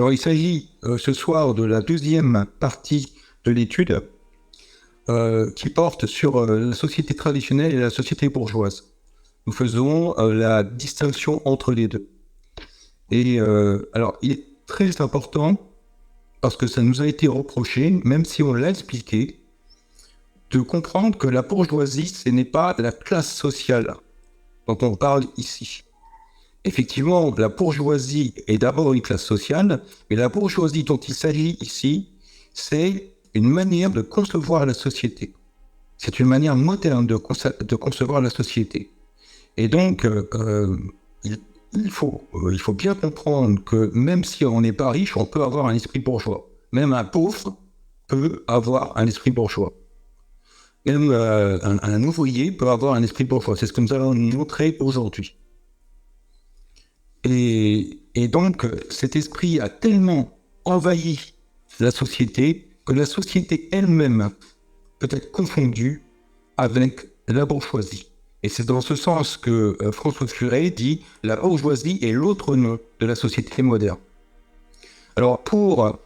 Alors, il s'agit ce soir de la deuxième partie de l'étude qui porte sur la société traditionnelle et la société bourgeoise. Nous faisons la distinction entre les deux. Et alors, il est très important, parce que ça nous a été reproché, même si on l'a expliqué, de comprendre que la bourgeoisie, ce n'est pas la classe sociale dont on parle ici. Effectivement, la bourgeoisie est d'abord une classe sociale, mais la bourgeoisie dont il s'agit ici, c'est une manière de concevoir la société. C'est une manière moderne de concevoir la société. Et donc, il faut bien comprendre que même si on n'est pas riche, on peut avoir un esprit bourgeois. Même un pauvre peut avoir un esprit bourgeois. Même un ouvrier peut avoir un esprit bourgeois. C'est ce que nous allons montrer aujourd'hui. Et donc, cet esprit a tellement envahi la société que la société elle-même peut être confondue avec la bourgeoisie. Et c'est dans ce sens que François Furet dit « La bourgeoisie est l'autre nom de la société moderne ». Alors, pour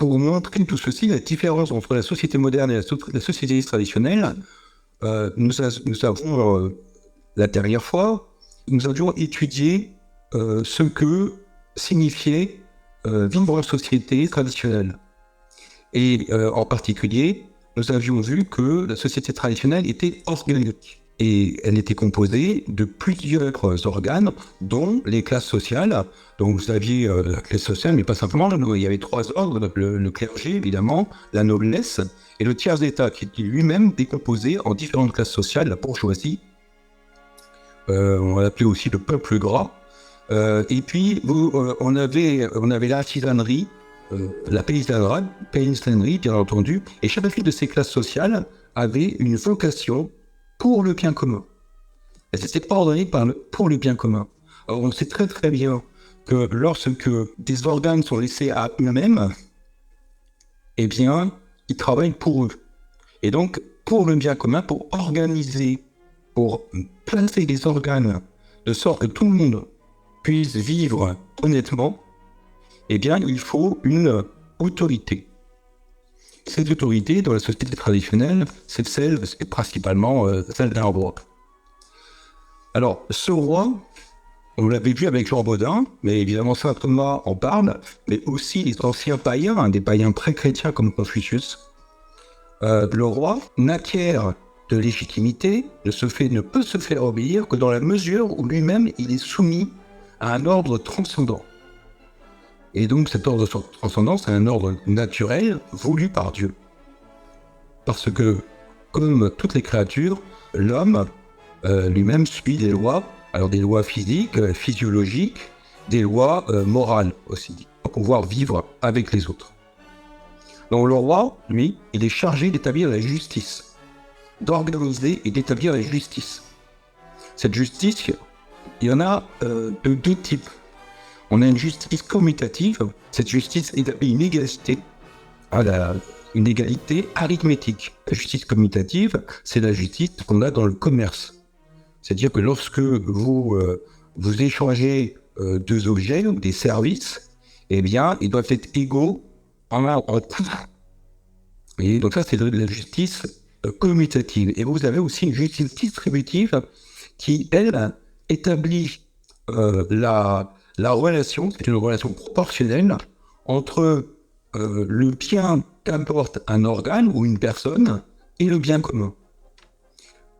montrer tout ceci, la différence entre la société moderne et la société traditionnelle, nous avons, la dernière fois, nous avions étudié ce que signifiait vivre en société traditionnelle. Et en particulier, nous avions vu que la société traditionnelle était organique. Et elle était composée de plusieurs organes, dont les classes sociales. Donc vous aviez la classe sociale, mais pas simplement. Il y avait trois ordres, le clergé, évidemment, la noblesse, et le tiers-état, qui était lui-même décomposé en différentes classes sociales, la bourgeoisie. On l'appelait aussi le peuple gras. Et puis, on avait l'artisanerie, la paysannerie, bien entendu, et chacune de ces classes sociales avait une vocation pour le bien commun. Et c'était ordonné pour le bien commun. Alors, on sait très très bien que lorsque des organes sont laissés à eux-mêmes, eh bien, ils travaillent pour eux. Et donc, pour le bien commun, pour organiser, pour placer les organes de sorte que tout le monde puisse vivre honnêtement, eh bien, il faut une autorité. Cette autorité, dans la société traditionnelle, c'est principalement celle d'un roi. Alors, ce roi, on l'avait vu avec Jean Bodin, mais évidemment Saint Thomas en parle, mais aussi les anciens païens, des païens pré-chrétiens comme Confucius. Le roi n'acquiert de légitimité, ne peut se faire obéir que dans la mesure où lui-même il est soumis à un ordre transcendant. Et donc cet ordre transcendant, c'est un ordre naturel voulu par Dieu. Parce que, comme toutes les créatures, l'homme lui-même suit des lois, alors des lois physiques, physiologiques, des lois morales aussi, pour pouvoir vivre avec les autres. Donc le roi, lui, il est chargé d'établir la justice, d'organiser et d'établir la justice. Cette justice, il y en a de deux types. On a une justice commutative. Cette justice établit une égalité, une égalité arithmétique. La justice commutative, c'est la justice qu'on a dans le commerce. C'est-à-dire que lorsque vous échangez deux objets ou des services, eh bien, ils doivent être égaux en coût. Et donc ça, c'est la justice commutative. Et vous avez aussi une justice distributive qui, elle, établit la relation, c'est une relation proportionnelle entre le bien qu'apporte un organe ou une personne et le bien commun.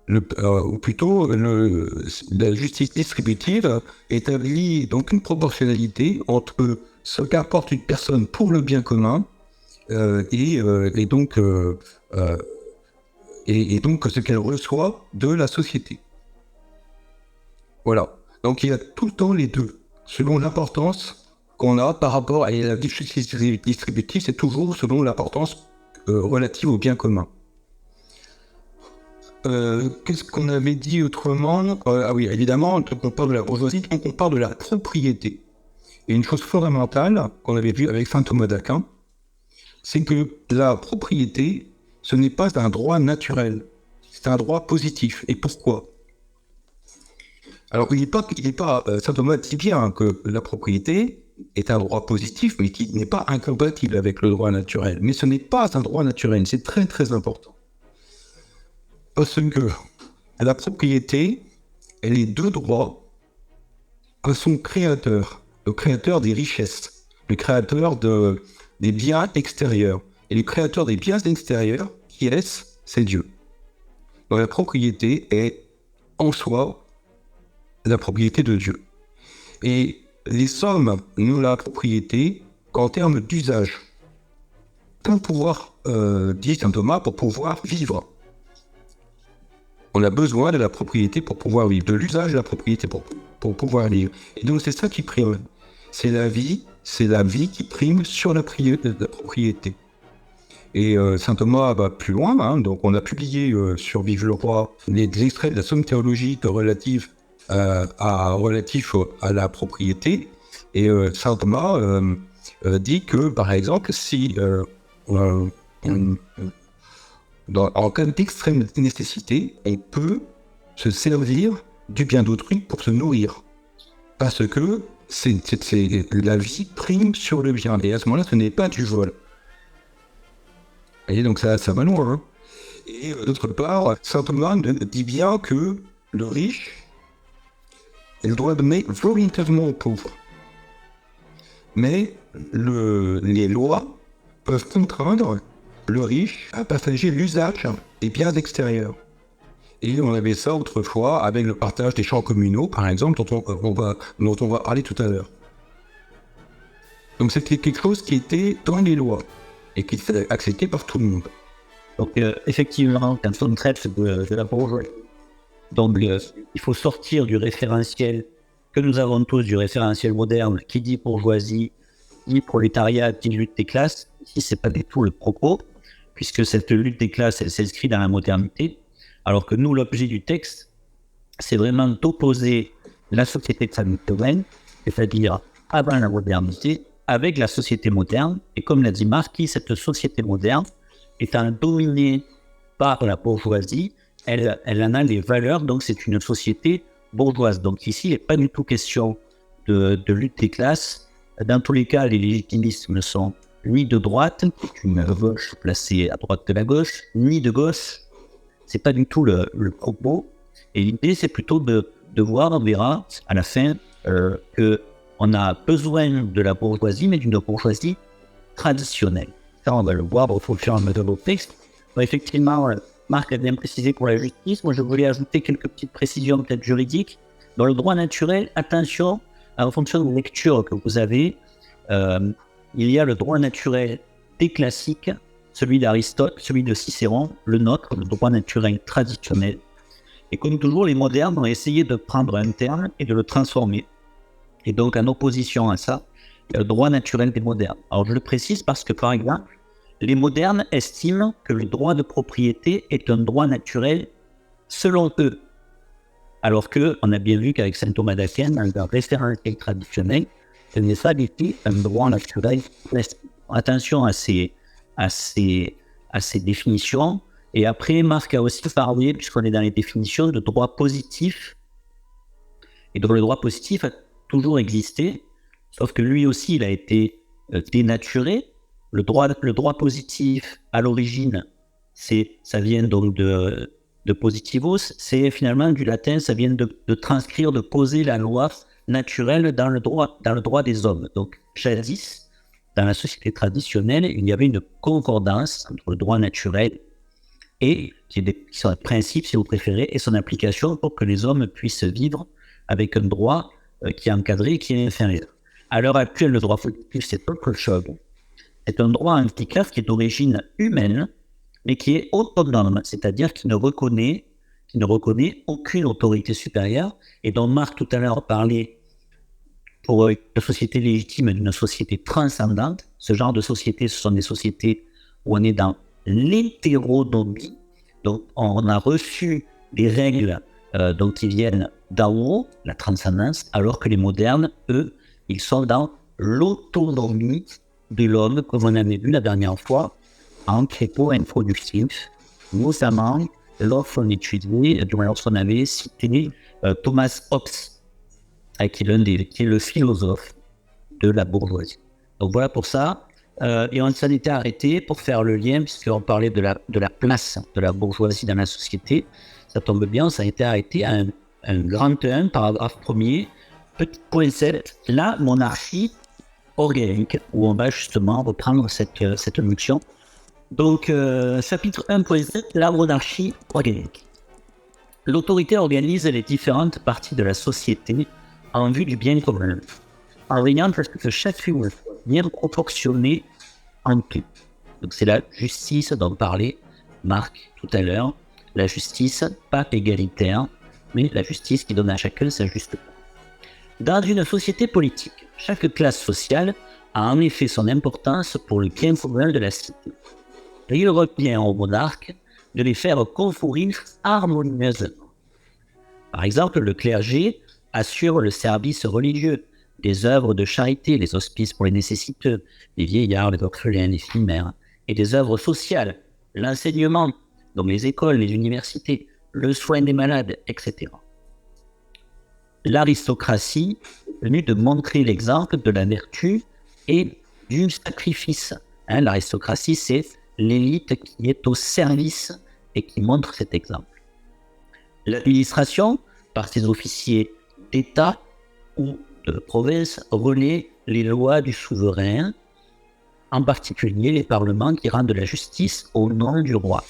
Ou plutôt, la justice distributive établit donc une proportionnalité entre ce qu'apporte une personne pour le bien commun et donc ce qu'elle reçoit de la société. Voilà. Donc il y a tout le temps les deux. Selon l'importance qu'on a par rapport à la justice distributive, c'est toujours selon l'importance relative au bien commun. Qu'est-ce qu'on avait dit autrement ? Ah oui, évidemment, quand on parle de la bourgeoisie, donc on parle de la propriété. Et une chose fondamentale qu'on avait vue avec saint Thomas d'Aquin, c'est que la propriété, ce n'est pas un droit naturel, c'est un droit positif. Et pourquoi ? Alors, il n'est pas simplement dit bien que la propriété est un droit positif, mais qui n'est pas incompatible avec le droit naturel. Mais ce n'est pas un droit naturel, c'est très très important. Parce que la propriété, elle est deux droits à son créateur, le créateur des richesses, le créateur des biens extérieurs. Et le créateur des biens extérieurs, qui est-ce? C'est Dieu. Donc la propriété est en soi la propriété de Dieu. Et les hommes n'ont la propriété qu'en termes d'usage. Pour pouvoir, dit saint Thomas, pour pouvoir vivre. On a besoin de la propriété pour pouvoir vivre, de l'usage de la propriété pour pouvoir vivre. Et donc c'est ça qui prime. C'est la vie qui prime sur la propriété. Et saint Thomas va plus loin, hein, donc on a publié sur Vive le Roi des extraits de la somme théologique relatifs à la propriété. Et saint Thomas dit que, par exemple, si en cas d'extrême nécessité, on peut se servir du bien d'autrui pour se nourrir. Parce que la vie prime sur le bien. Et à ce moment-là, ce n'est pas du vol. Et donc ça va loin. Hein. Et d'autre part, saint Thomas dit bien que le riche, il doit donner volontairement aux pauvres. Mais les lois peuvent contraindre le riche à partager l'usage des biens extérieurs. Et on avait ça autrefois avec le partage des champs communaux, par exemple, dont on va parler tout à l'heure. Donc c'était quelque chose qui était dans les lois et qui était accepté par tout le monde. Donc effectivement, quand on traite de la bourgeoisie, donc il faut sortir du référentiel que nous avons tous, du référentiel moderne qui dit bourgeoisie, dit prolétariat, dit lutte des classes. Ici, c'est pas du tout le propos, puisque cette lutte des classes, elle s'inscrit dans la modernité, alors que nous, l'objet du texte, c'est vraiment d'opposer la société traditionnelle, c'est-à-dire avant la modernité, avec la société moderne. Et comme l'a dit Marquis, cette société moderne étant dominée par la bourgeoisie, elle en a les valeurs, donc c'est une société bourgeoise. Donc ici, il n'est pas du tout question de lutte des classes. Dans tous les cas, les légitimistes ne sont ni de droite, une gauche placée à droite de la gauche, ni de gauche. C'est pas du tout le propos. Et l'idée, c'est plutôt de voir, on verra à la fin, qu'on a besoin de la bourgeoisie, mais d'une bourgeoisie traditionnelle. Ça, on va le voir au fur et à mesure du texte. Donc, effectivement, Marc a bien précisé pour la justice. Moi, je voulais ajouter quelques petites précisions peut-être juridiques. Dans le droit naturel, attention, en fonction de la lecture que vous avez, il y a le droit naturel des classiques, celui d'Aristote, celui de Cicéron, le nôtre, le droit naturel traditionnel. Et comme toujours, les modernes ont essayé de prendre un terme et de le transformer. Et donc, en opposition à ça, il y a le droit naturel des modernes. Alors, je le précise parce que, par exemple, les modernes estiment que le droit de propriété est un droit naturel selon eux. Alors qu'on a bien vu qu'avec saint Thomas d'Aquin, dans un référentiel traditionnel, ce n'est pas du tout un droit naturel. Attention à ces définitions. Et après, Marc a aussi parlé, puisqu'on est dans les définitions, de droit positif. Et donc le droit positif a toujours existé, sauf que lui aussi, il a été dénaturé. Le droit positif, à l'origine, ça vient donc de positivos, c'est finalement du latin, ça vient de transcrire, de poser la loi naturelle dans le droit des hommes. Donc, jadis, dans la société traditionnelle, il y avait une concordance entre le droit naturel et son principe, si vous préférez, et son application pour que les hommes puissent vivre avec un droit qui est encadré et qui est inférieur. À l'heure actuelle, le droit positif, c'est autre chose. C'est un droit antiquaire qui est d'origine humaine, mais qui est autonome, c'est-à-dire qui ne reconnaît aucune autorité supérieure, et dont Marc tout à l'heure parlait pour une société légitime d'une société transcendante. Ce genre de société, ce sont des sociétés où on est dans l'hétéronomie, donc on a reçu des règles qui viennent d'en haut, la transcendance, alors que les modernes, eux, ils sont dans l'autonomie de l'homme, comme on avait vu la dernière fois, en crépo introductif, notamment lorsqu'on étudiait, lorsqu'on avait cité Thomas Hobbes. qui est le philosophe de la bourgeoisie. Donc voilà pour ça. Et on s'en était arrêté pour faire le lien, puisqu'on parlait de la place de la bourgeoisie dans la société. Ça tombe bien, on s'en était arrêté à un grand 1, paragraphe 1er, petit point 7, la monarchie organique, où on va justement reprendre cette notion. Donc, chapitre 1.7, la monarchie organique. L'autorité organise les différentes parties de la société en vue du bien commun, en veillant à ce que chacune soit bien proportionnée en tout. Donc, c'est la justice dont parlait Marc tout à l'heure. La justice, pas égalitaire, mais la justice qui donne à chacun sa juste part. Dans une société politique, chaque classe sociale a en effet son importance pour le bien commun de la cité. Et il revient au monarque de les faire concourir harmonieusement. Par exemple, le clergé assure le service religieux, des œuvres de charité, les hospices pour les nécessiteux, les vieillards, les orphelins, les filles mères, et des œuvres sociales, l'enseignement, donc les écoles, les universités, le soin des malades, etc. L'aristocratie est venue de montrer l'exemple de la vertu et du sacrifice. L'aristocratie, c'est l'élite qui est au service et qui montre cet exemple. L'administration, par ses officiers d'État ou de province, relaie les lois du souverain, en particulier les parlements qui rendent la justice au nom du roi.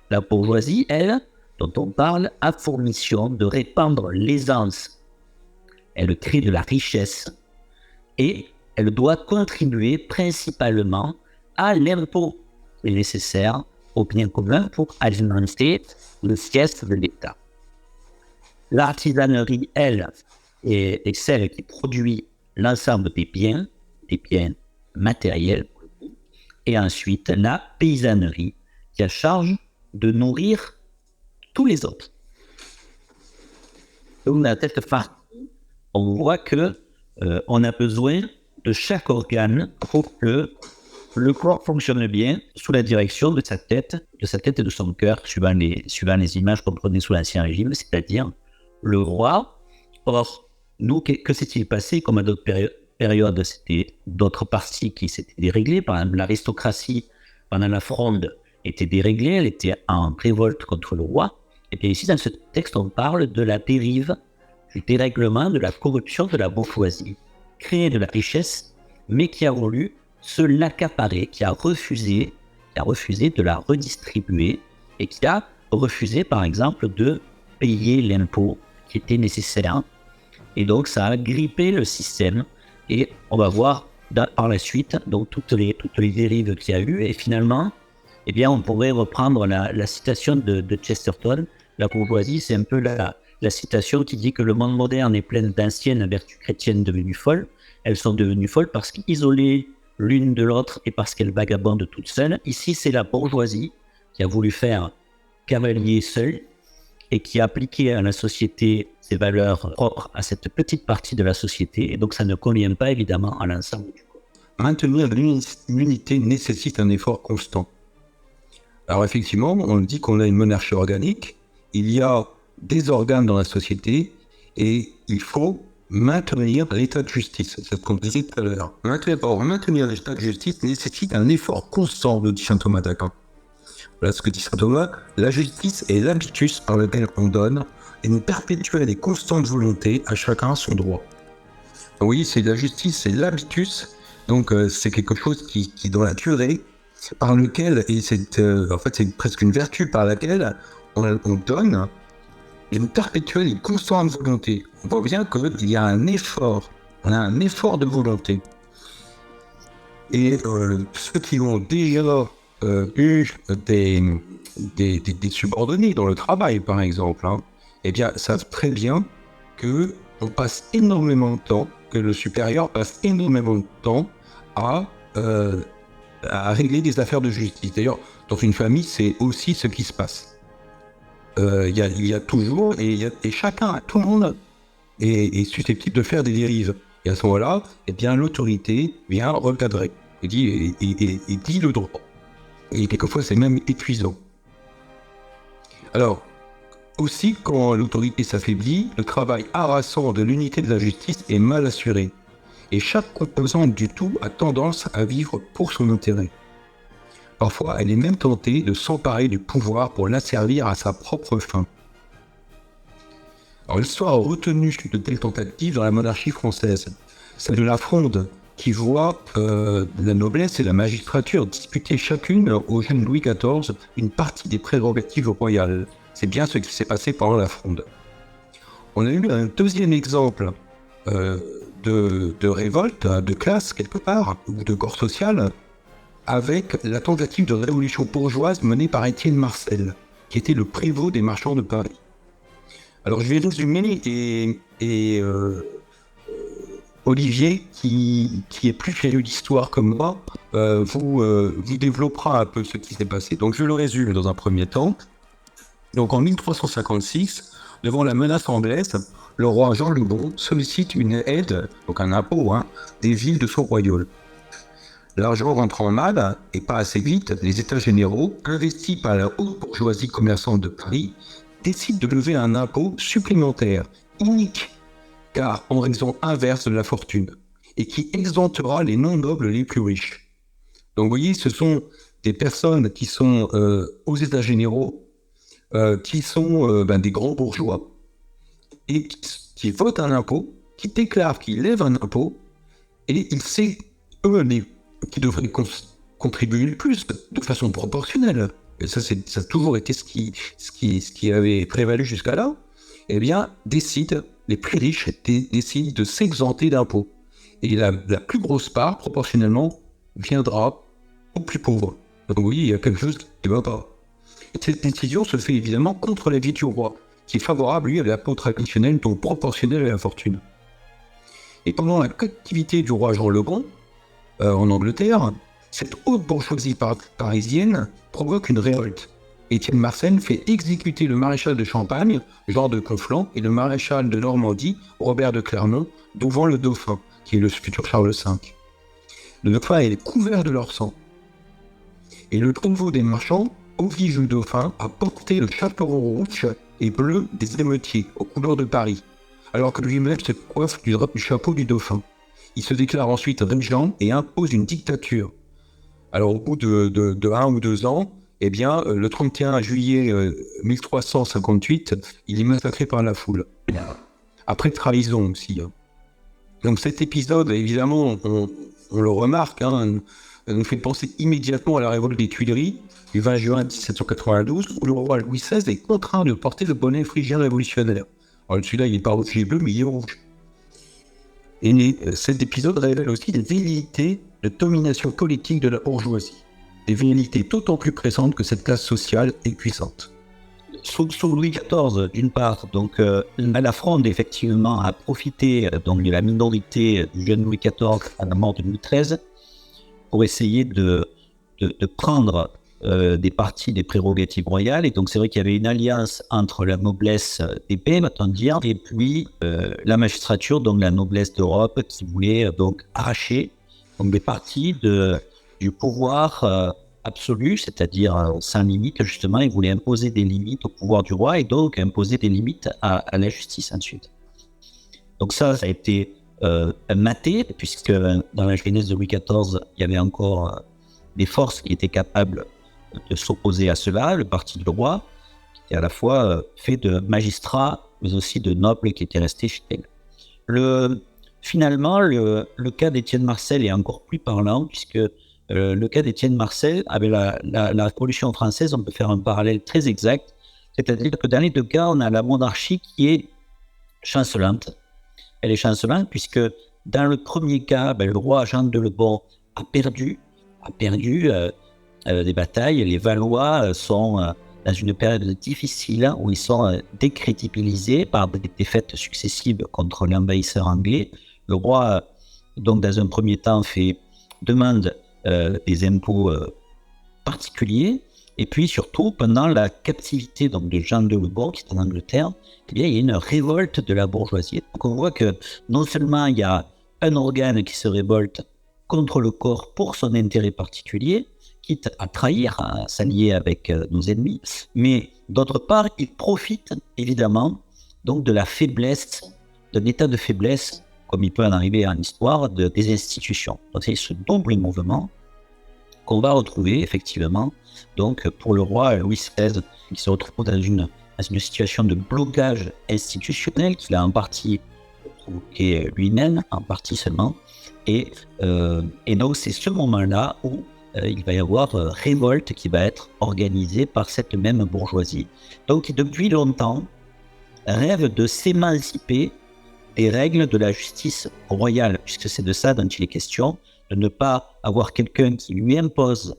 La bourgeoisie, elle, dont on parle, a pour mission de répandre l'aisance. Elle crée de la richesse et elle doit contribuer principalement à l'impôt qui est nécessaire au bien commun pour alimenter le siège de l'État. L'artisanerie, elle, est celle qui produit l'ensemble des biens matériels, et ensuite la paysannerie qui a charge de nourrir tous les autres. Donc, dans cette partie, on voit que on a besoin de chaque organe pour que le corps fonctionne bien sous la direction de sa tête et de son cœur, suivant les images qu'on prenait sous l'Ancien Régime, c'est-à-dire le roi. Or, nous, que s'est-il passé comme à d'autres périodes, c'était d'autres parties qui s'étaient déréglées. Par exemple, l'aristocratie, pendant la Fronde, était déréglée, elle était en révolte contre le roi. Et bien ici, dans ce texte, on parle de la dérive, du dérèglement, de la corruption de la bourgeoisie, créer de la richesse, mais qui a voulu se l'accaparer, qui a refusé de la redistribuer et qui a refusé, par exemple, de payer l'impôt qui était nécessaire. Et donc, ça a grippé le système. Et on va voir par la suite donc toutes les dérives qu'il y a eu. Et finalement, eh bien, on pourrait reprendre la citation de Chesterton. La bourgeoisie, c'est un peu la citation qui dit que le monde moderne est plein d'anciennes vertus chrétiennes devenues folles. Elles sont devenues folles parce qu'isolées l'une de l'autre et parce qu'elles vagabondent toutes seules. Ici, c'est la bourgeoisie qui a voulu faire cavalier seul et qui a appliqué à la société ses valeurs propres à cette petite partie de la société. Et donc, ça ne convient pas évidemment à l'ensemble du corps. Maintenir l'unité nécessite un effort constant. Alors effectivement, on dit qu'on a une monarchie organique, il y a des organes dans la société et il faut maintenir l'état de justice. C'est ce qu'on disait tout à l'heure. Maintenir l'état de justice nécessite un effort constant, nous dit saint Thomas d'Aquin. Voilà ce que dit saint Thomas. La justice est l'habitus par lequel on donne une perpétuelle et constante volonté à chacun son droit. Oui, c'est la justice, c'est l'habitus, donc c'est quelque chose qui dans la durée, par lequel, et c'est en fait c'est presque une vertu par laquelle on donne une perpétuelle et constante volonté. On voit bien qu'il y a un effort, on a un effort de volonté. Et ceux qui ont déjà eu des subordonnés dans le travail, par exemple, eh bien, savent très bien que on passe énormément de temps, que le supérieur passe énormément de temps à régler des affaires de justice. D'ailleurs, dans une famille, c'est aussi ce qui se passe. Il y a toujours, et chacun, tout le monde est susceptible de faire des dérives. Et à ce moment-là, eh bien, l'autorité vient recadrer et dit le droit. Et quelquefois, c'est même épuisant. Alors, Aussi, quand l'autorité s'affaiblit, le travail harassant de l'unité de la justice est mal assuré. Et chaque composante du tout a tendance à vivre pour son intérêt. Parfois, elle est même tentée de s'emparer du pouvoir pour l'asservir à sa propre fin. Alors, l'histoire a retenu de telles tentatives dans la monarchie française. C'est de la Fronde qui voit la noblesse et la magistrature disputer chacune au jeune Louis XIV une partie des prérogatives royales. C'est bien ce qui s'est passé pendant la Fronde. On a eu un deuxième exemple de révolte, de classe quelque part, ou de corps social, avec la tentative de révolution bourgeoise menée par Étienne Marcel, qui était le prévôt des marchands de Paris. Alors je vais résumer et Olivier, qui est plus féru d'histoire comme moi, vous développera un peu ce qui s'est passé. Donc je le résume dans un premier temps. Donc en 1356, devant la menace anglaise, le roi Jean le Bon sollicite une aide, donc un impôt, des villes de son royaume. L'argent rentrant mal, et pas assez vite, les États généraux, investis par la haute bourgeoisie commerçante de Paris, décident de lever un impôt supplémentaire, inique, car en raison inverse de la fortune, et qui exemptera les non-nobles les plus riches. Donc vous voyez, ce sont des personnes qui sont aux États généraux, qui sont des grands bourgeois, et qui votent un impôt, qui déclarent qu'ils lèvent un impôt, et ils savent, eux, qui devraient contribuer le plus, de façon proportionnelle. Et ça a toujours été ce qui avait prévalu jusqu'à là. Eh bien, les plus riches décident de s'exenter d'impôts. Et la plus grosse part, proportionnellement, viendra aux plus pauvres. Donc vous voyez, il y a quelque chose qui ne va pas. Et cette décision se fait évidemment contre l'avis du roi, qui est favorable, lui, à l'impôt traditionnel, donc proportionnel à la fortune. Et pendant la captivité du roi Jean le Bon, en Angleterre, cette haute bourgeoisie parisienne provoque une révolte. Étienne Marcel fait exécuter le maréchal de Champagne, Jean de Conflans, et le maréchal de Normandie, Robert de Clermont, devant le dauphin, qui est le futur Charles V. Le dauphin est couvert de leur sang. Et le convoi des marchands oblige le dauphin à porter le chaperon rouge et bleu des émeutiers, aux couleurs de Paris, alors que lui-même se coiffe du chapeau du dauphin. Il se déclare ensuite régent et impose une dictature. Alors au bout de 1 ou 2 ans, eh bien, le 31 juillet 1358, il est massacré par la foule. Après trahison aussi. Donc cet épisode, évidemment, on le remarque, nous fait penser immédiatement à la révolte des Tuileries, du 20 juin 1792, où le roi Louis XVI est contraint de porter le bonnet phrygien révolutionnaire. Alors celui-là, il n'est pas rouge et bleu, mais il est rouge. Et cet épisode révèle aussi des velléités de domination politique de la bourgeoisie. Des velléités d'autant plus pressantes que cette classe sociale est puissante. Sous Louis XIV, d'une part, donc la Fronde, effectivement, a profité donc, de la minorité du jeune Louis XIV à la mort de Louis XIII pour essayer de prendre des parties des prérogatives royales. Et donc, c'est vrai qu'il y avait une alliance entre la noblesse d'épée, va-t-on dire, et puis la magistrature, donc la noblesse d'Europe, qui voulait donc arracher donc, des parties du pouvoir absolu, c'est-à-dire sans limite, justement. Ils voulaient imposer des limites au pouvoir du roi et donc imposer des limites à la justice ensuite. Donc ça a été maté, puisque dans la jeunesse de Louis XIV, il y avait encore des forces qui étaient capables de s'opposer à cela, le parti du roi, qui était à la fois fait de magistrats, mais aussi de nobles qui étaient restés fidèles. Finalement, le cas d'Étienne Marcel est encore plus parlant, puisque le cas d'Étienne Marcel, avec la Révolution française, on peut faire un parallèle très exact, c'est-à-dire que dans les deux cas, on a la monarchie qui est chancelante. Elle est chancelante puisque dans le premier cas, le roi Jean de Le Bon a perdu des batailles. Les Valois sont dans une période difficile où ils sont décrédibilisés par des défaites successives contre l'envahisseur anglais. Le roi, donc dans un premier temps, demande des impôts particuliers. Et puis surtout, pendant la captivité donc, de Jean de Le Bon, qui est en Angleterre, eh bien, il y a une révolte de la bourgeoisie. Donc on voit que non seulement il y a un organe qui se révolte contre le corps pour son intérêt particulier, quitte à trahir, à s'allier avec nos ennemis, mais d'autre part, il profite évidemment donc de la faiblesse, d'un état de faiblesse, comme il peut en arriver en histoire, des institutions. Donc c'est ce double mouvement qu'on va retrouver effectivement donc pour le roi Louis XVI, qui se retrouve dans une situation de blocage institutionnel qu'il a en partie provoqué lui-même, en partie seulement, et donc c'est ce moment-là où il va y avoir révolte qui va être organisée par cette même bourgeoisie. Donc qui depuis longtemps rêve de s'émanciper des règles de la justice royale, puisque c'est de ça dont il est question, de ne pas avoir quelqu'un qui lui impose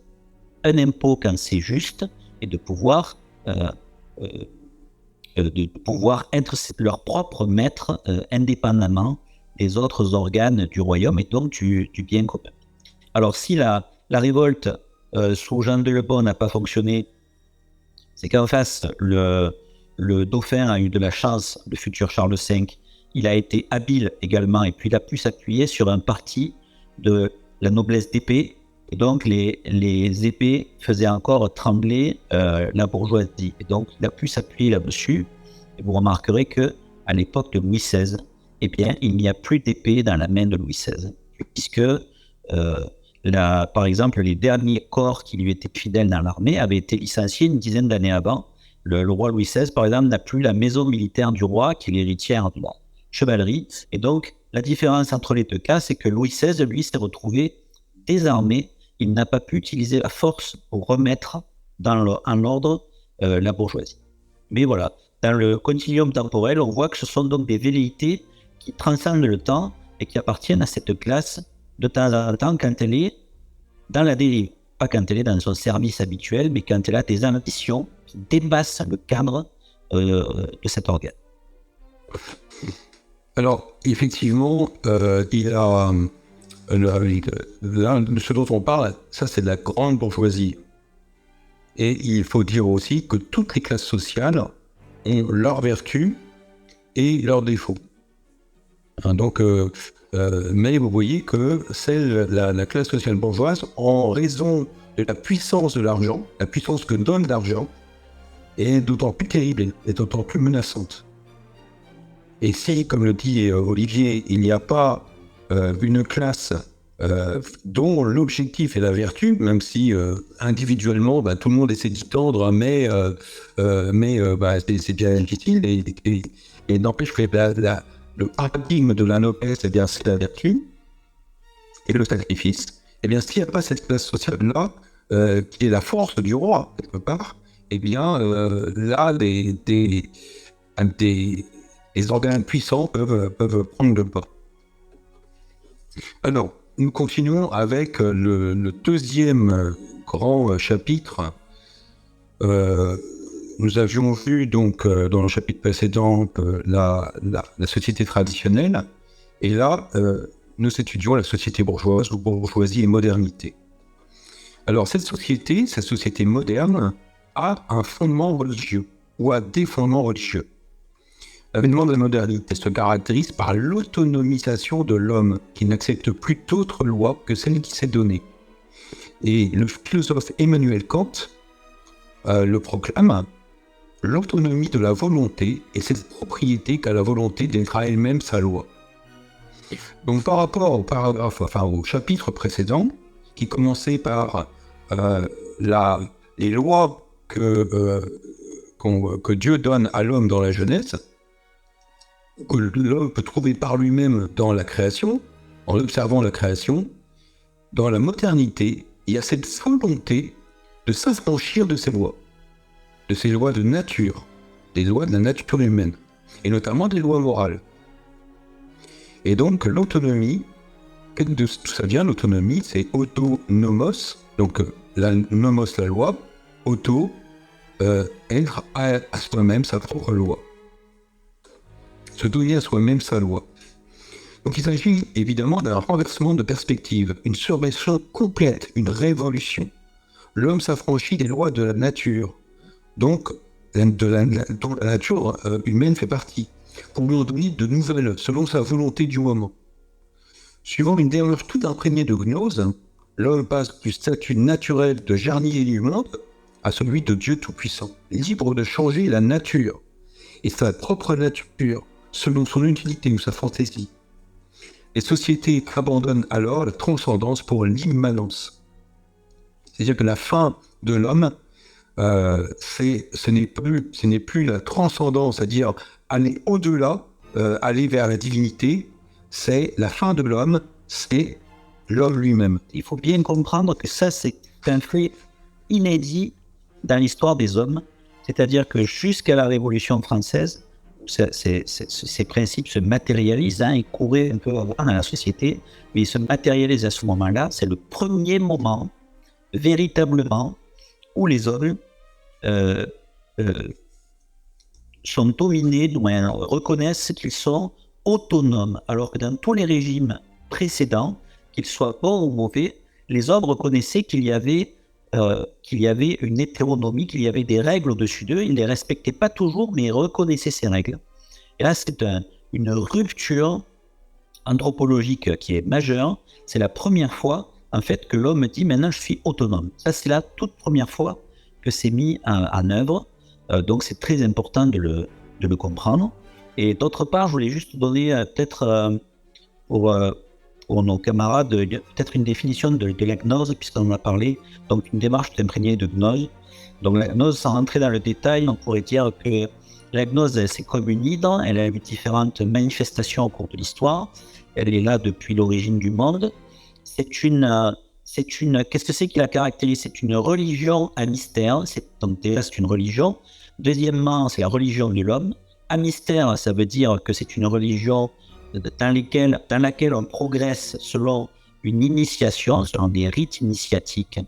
un impôt quand c'est juste, et de pouvoir être leur propre maître indépendamment des autres organes du royaume et donc du bien commun. Alors si la révolte sous Jean de Lebon n'a pas fonctionné, c'est qu'en face, le dauphin a eu de la chance, le futur Charles V, il a été habile également, et puis il a pu s'appuyer sur un parti de la noblesse d'épée, et donc les épées faisaient encore trembler la bourgeoisie, et donc il a pu s'appuyer là-dessus, et vous remarquerez que à l'époque de Louis XVI, eh bien, il n'y a plus d'épée dans la main de Louis XVI, puisque par exemple, les derniers corps qui lui étaient fidèles dans l'armée avaient été licenciés une dizaine d'années avant. Le roi Louis XVI, par exemple, n'a plus la maison militaire du roi, qui est l'héritière de la chevalerie. Et donc, la différence entre les deux cas, c'est que Louis XVI, lui, s'est retrouvé désarmé. Il n'a pas pu utiliser la force pour remettre en ordre la bourgeoisie. Mais voilà, dans le continuum temporel, on voit que ce sont donc des velléités qui transcendent le temps et qui appartiennent à cette classe de temps en temps quand elle est dans la dérive. Pas quand elle est dans son service habituel, mais quand elle a des ambitions qui dépassent le cadre de cet organe. Alors, effectivement, il a... ce dont on parle, ça c'est de la grande bourgeoisie. Et il faut dire aussi que toutes les classes sociales ont leurs vertus et leurs défauts. Donc, mais vous voyez que la classe sociale bourgeoise, en raison de la puissance de l'argent, la puissance que donne l'argent, est d'autant plus terrible et d'autant plus menaçante. Et si, comme le dit Olivier, il n'y a pas une classe dont l'objectif est la vertu, même si individuellement tout le monde essaie d'y tendre, mais c'est bien difficile, et n'empêche que le paradigme de la noblesse, eh bien, c'est la vertu et le sacrifice. Eh bien, s'il n'y a pas cette classe sociale-là, qui est la force du roi, quelque part, eh bien, là, des organes puissants peuvent prendre le pas. Alors, nous continuons avec le deuxième grand chapitre. Nous avions vu donc dans le chapitre précédent la société traditionnelle, et là nous étudions la société bourgeoise, ou bourgeoisie et modernité. Alors cette société moderne a un fondement religieux, ou a des fondements religieux. L'avènement de la modernité se caractérise par l'autonomisation de l'homme, qui n'accepte plus d'autres lois que celles qui s'est données. Et le philosophe Emmanuel Kant le proclame: l'autonomie de la volonté est cette propriété qu'a la volonté d'être à elle-même sa loi. Donc par rapport au chapitre précédent, qui commençait par les lois que Dieu donne à l'homme dans la jeunesse, que l'homme peut trouver par lui-même dans la création, en observant la création, dans la modernité, il y a cette volonté de s'affranchir de ces lois de nature, des lois de la nature humaine, et notamment des lois morales. Et donc l'autonomie, de tout ça vient, l'autonomie, c'est autonomos, donc la nomos, la loi, être à soi-même sa propre loi. Se donner à soi-même sa loi. Donc il s'agit évidemment d'un renversement de perspective, une surversion complète, une révolution. L'homme s'affranchit des lois de la nature, donc dont la nature humaine fait partie, pour lui en donner de nouvelles, selon sa volonté du moment. Suivant une démarche toute imprégnée de gnose, l'homme passe du statut naturel de jardinier du monde à celui de Dieu Tout-Puissant, libre de changer la nature et sa propre nature selon son utilité ou sa fantaisie. Les sociétés abandonnent alors la transcendance pour l'immanence. C'est-à-dire que la fin de l'homme, ce n'est plus la transcendance, c'est-à-dire aller au-delà, aller vers la divinité. C'est la fin de l'homme, c'est l'homme lui-même. Il faut bien comprendre que ça, c'est un fait inédit dans l'histoire des hommes. C'est-à-dire que jusqu'à la Révolution française, ces principes se matérialisent, ils couraient un peu avant dans la société, mais ils se matérialisent à ce moment-là. C'est le premier moment, véritablement, où les hommes sont dominés, du moins reconnaissent qu'ils sont autonomes, alors que dans tous les régimes précédents, qu'ils soient bons ou mauvais, les hommes reconnaissaient qu'il y avait une hétéronomie, qu'il y avait des règles au-dessus d'eux. Ils ne les respectaient pas toujours, mais ils reconnaissaient ces règles. Et là, c'est une rupture anthropologique qui est majeure. C'est la première fois, en fait, que l'homme dit « maintenant, je suis autonome ». Ça, c'est la toute première fois que c'est mis en œuvre. Donc, c'est très important de le comprendre. Et d'autre part, je voulais juste donner peut-être pour nos camarades, peut-être une définition de la gnose, puisqu'on en a parlé. Donc, une démarche imprégnée de gnose. Donc, la gnose, sans rentrer dans le détail, on pourrait dire que la gnose, c'est comme une hydre. Elle a eu différentes manifestations au cours de l'histoire. Elle est là depuis l'origine du monde. Qu'est-ce que c'est qui la caractérise? C'est une religion à mystère. Donc, déjà, c'est une religion. Deuxièmement, c'est la religion de l'homme. À mystère, ça veut dire que c'est une religion dans laquelle on progresse selon une initiation, selon des rites initiatiques.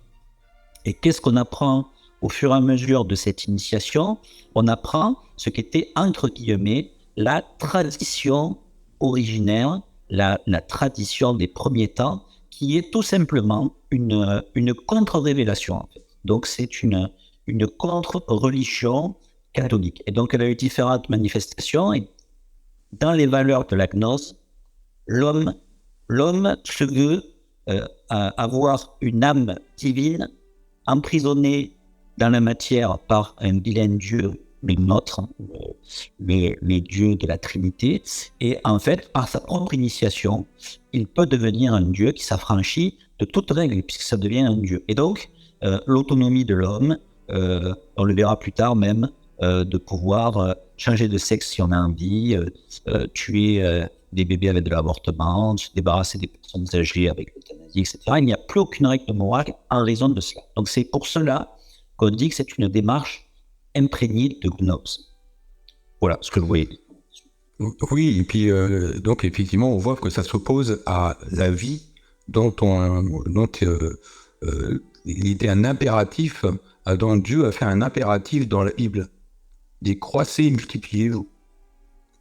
Et qu'est-ce qu'on apprend au fur et à mesure de cette initiation? On apprend ce qu'était, entre guillemets, la tradition originaire, la tradition des premiers temps, qui est tout simplement une contre-révélation, en fait. Donc c'est une contre-religion catholique. Et donc elle a eu différentes manifestations, et dans les valeurs de la gnose, l'homme se veut avoir une âme divine emprisonnée dans la matière par un vilain dieu, le nôtre, les dieux de la Trinité. Et en fait, par sa propre initiation, il peut devenir un dieu qui s'affranchit de toute règle, puisque ça devient un dieu. Et donc, l'autonomie de l'homme, on le verra plus tard même, de pouvoir changer de sexe si on a envie, tuer des bébés avec de l'avortement, se débarrasser des personnes âgées avec l'euthanasie, etc. Il n'y a plus aucune règle morale en raison de cela. Donc c'est pour cela qu'on dit que c'est une démarche imprégnée de gnose. Voilà ce que vous voyez. Oui, et puis donc effectivement, on voit que ça s'oppose à la vie dont il était un impératif, dont Dieu a fait un impératif dans la Bible. Des croissez, multipliez-vous.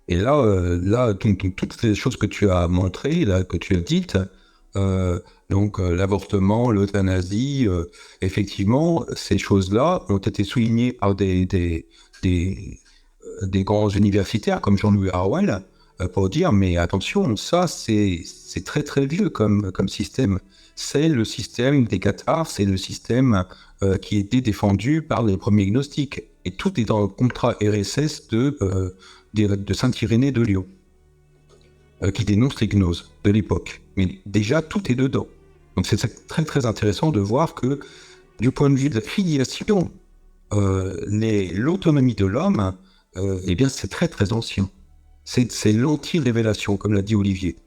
Et là, toutes ces choses que tu as montrées, là, que tu as dites, l'avortement, l'euthanasie, effectivement, ces choses-là ont été soulignées par des grands universitaires comme Jean-Louis Harwell pour dire, mais attention, ça, c'est très très vieux comme système. C'est le système des cathares, c'est le système qui était défendu par les premiers gnostiques. Et tout est dans le contrat RSS de Saint-Irénée de Lyon, qui dénonce les gnoses de l'époque. Mais déjà, tout est dedans. Donc c'est très très intéressant de voir que, du point de vue de la filiation, l'autonomie de l'homme, eh bien c'est très très ancien. C'est l'anti-révélation, comme l'a dit Olivier.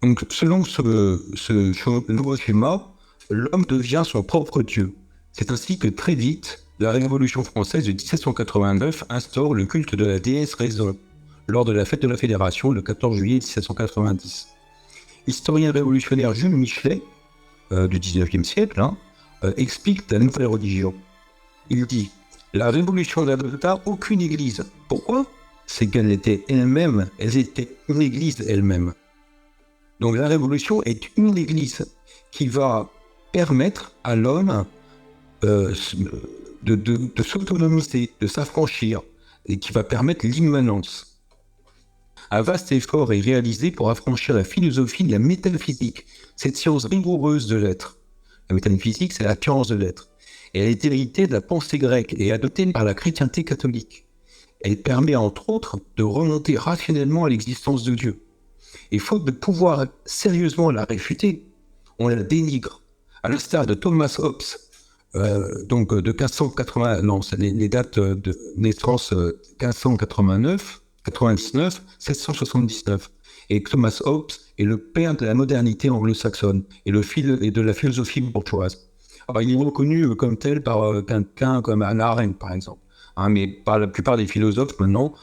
Donc selon ce nouveau schéma, l'homme devient son propre Dieu. C'est ainsi que très vite, la Révolution française de 1789 instaure le culte de la déesse Raison lors de la fête de la Fédération le 14 juillet 1790. L'historien révolutionnaire Jules Michelet, du 19e siècle, explique la nouvelle religion. Il dit « La Révolution n'adopta aucune église. Pourquoi ? C'est qu'elle était elle-même, elles étaient une église elle-même. Donc la Révolution est une église qui va permettre à l'homme de s'autonomiser, de s'affranchir, et qui va permettre l'immanence. Un vaste effort est réalisé pour affranchir la philosophie de la métaphysique, cette science rigoureuse de l'être. La métaphysique, c'est la science de l'être. Et elle est héritée de la pensée grecque et adoptée par la chrétienté catholique. Elle permet entre autres de remonter rationnellement à l'existence de Dieu. Et faute de pouvoir sérieusement la réfuter, on la dénigre. À l'instar de Thomas Hobbes, donc de 1580, non, c'est les dates de naissance 1589, 99, 779. Et Thomas Hobbes est le père de la modernité anglo-saxonne et de la philosophie bourgeoise. Alors, il est reconnu comme tel par quelqu'un comme Hannah Arendt, par exemple. Mais par la plupart des philosophes, maintenant,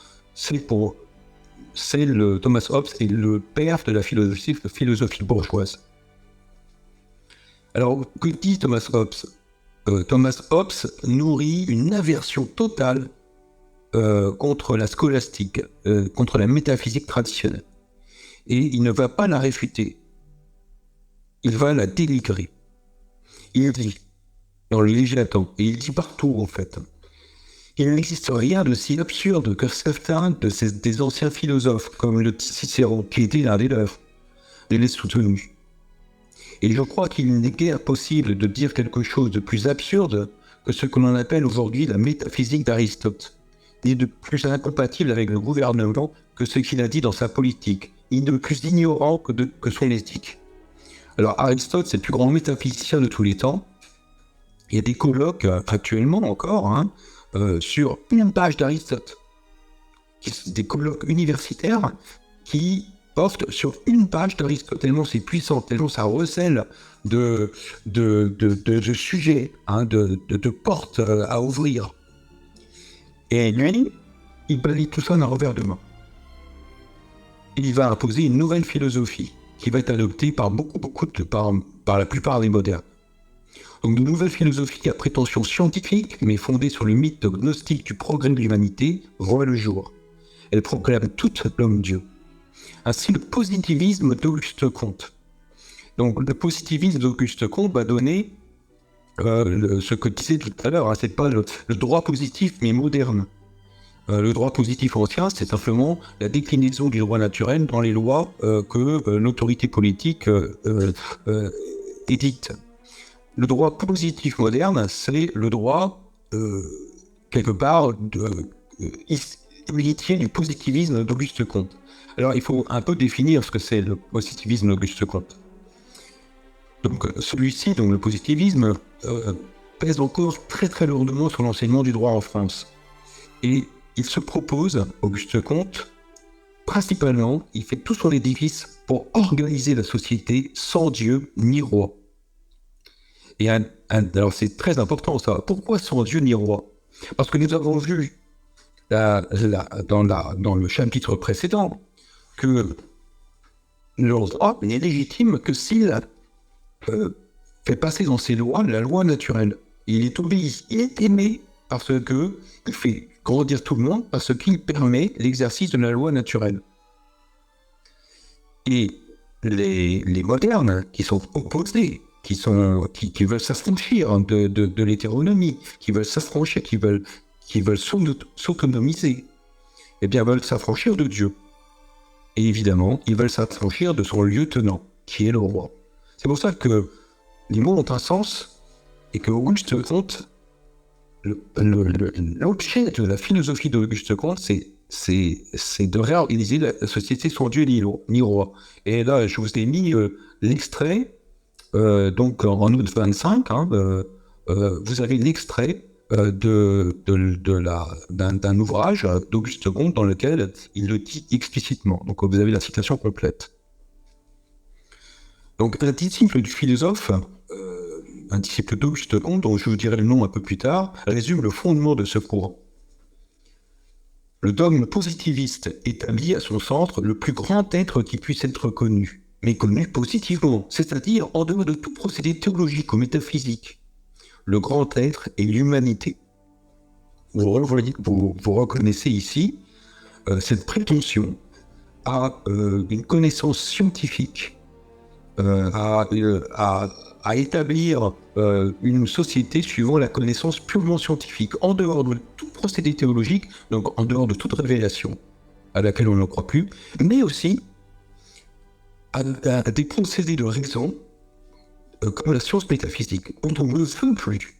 Thomas Hobbes est le père de la philosophie bourgeoise. Alors, que dit Thomas Hobbes ? Thomas Hobbes nourrit une aversion totale contre la scolastique, contre la métaphysique traditionnelle. Et il ne va pas la réfuter. Il va la dénigrer. Il dit, dans le Législateur, et il dit partout en fait, il n'existe rien de si absurde que certains des anciens philosophes, comme le Cicéron, qui était l'un des leurs, les soutenus. Et je crois qu'il n'est guère possible de dire quelque chose de plus absurde que ce que l'on appelle aujourd'hui la métaphysique d'Aristote, ni de plus incompatible avec le gouvernement que ce qu'il a dit dans sa politique, ni de plus ignorant que son éthique. Alors Aristote, c'est le plus grand métaphysicien de tous les temps. Il y a des colloques, actuellement encore, sur une page d'Aristote. Des colloques universitaires qui portent sur une page d'Aristote, tellement c'est puissant, tellement ça recèle de sujets, de portes à ouvrir. Et lui, il balaye tout ça d'un revers de main. Il va imposer une nouvelle philosophie qui va être adoptée par par la plupart des modernes. Donc, de nouvelles philosophies à prétention scientifique, mais fondées sur le mythe gnostique du progrès de l'humanité, voient le jour. Elles proclament tout l'homme Dieu. Ainsi, le positivisme d'Auguste Comte. Donc, le positivisme d'Auguste Comte va donner ce que tu disais tout à l'heure, c'est pas le droit positif, mais moderne. Le droit positif ancien, c'est simplement la déclinaison du droit naturel dans les lois que l'autorité politique édicte. Le droit positif moderne, c'est le droit, quelque part, héritier du positivisme d'Auguste Comte. Alors, il faut un peu définir ce que c'est le positivisme d'Auguste Comte. Donc, celui-ci, donc le positivisme, pèse encore très très lourdement sur l'enseignement du droit en France. Et il se propose, Auguste Comte, principalement, il fait tout son édifice pour organiser la société sans Dieu ni roi. Et alors c'est très important ça. Pourquoi sans Dieu ni roi ? Parce que nous avons vu dans le chapitre précédent que le roi n'est légitime que s'il fait passer dans ses lois la loi naturelle. Il est obéi, il est aimé parce que il fait grandir tout le monde, parce qu'il permet l'exercice de la loi naturelle. Et les modernes qui sont opposés, qui veulent s'affranchir de l'hétéronomie, qui veulent s'affranchir, qui veulent s'autonomiser, eh bien veulent s'affranchir de Dieu. Et évidemment, ils veulent s'affranchir de son lieutenant, qui est le roi. C'est pour ça que les mots ont un sens, et que Auguste Comte, l'objet de la philosophie d'Auguste Comte, c'est de réorganiser la société sans Dieu ni roi. Et là, je vous ai mis l'extrait, donc en août 25, vous avez l'extrait d'un ouvrage d'Auguste Comte dans lequel il le dit explicitement. Donc vous avez la citation complète. Donc un disciple du philosophe, un disciple d'Auguste Comte, dont je vous dirai le nom un peu plus tard, résume le fondement de ce courant. Le dogme positiviste établit à son centre le plus grand être qui puisse être connu, mais connu positivement, c'est-à-dire en dehors de tout procédé théologique ou métaphysique. Le grand être est l'humanité. Vous reconnaissez ici cette prétention à une connaissance scientifique, à établir une société suivant la connaissance purement scientifique, en dehors de tout procédé théologique, donc en dehors de toute révélation. à laquelle on ne croit plus, mais aussi à des procédés de raison comme la science métaphysique, dont on ne veut plus.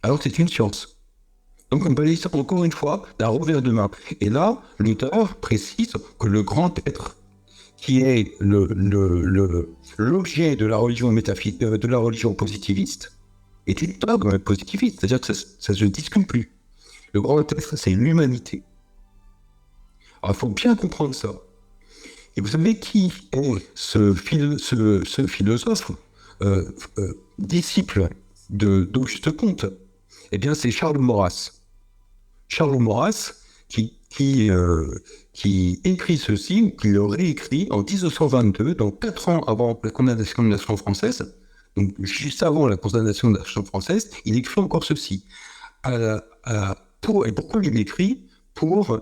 Alors c'est une science. Donc on balaye ça encore une fois d'un revers de main. Et là, l'auteur précise que le grand être, qui est l'objet de la religion de la religion positiviste, est une dogme positiviste, c'est-à-dire que ça ne se discute plus. Le grand être, c'est l'humanité. Alors il faut bien comprendre ça. Et vous savez qui est ce philosophe, disciple d'Auguste Comte? Eh bien, c'est Charles Maurras. Charles Maurras, qui écrit ceci, qui le réécrit en 1922, donc 4 ans avant la condamnation de la Nation française, donc juste avant la condamnation de la Nation française, il écrit encore ceci. Et pourquoi il écrit? Pour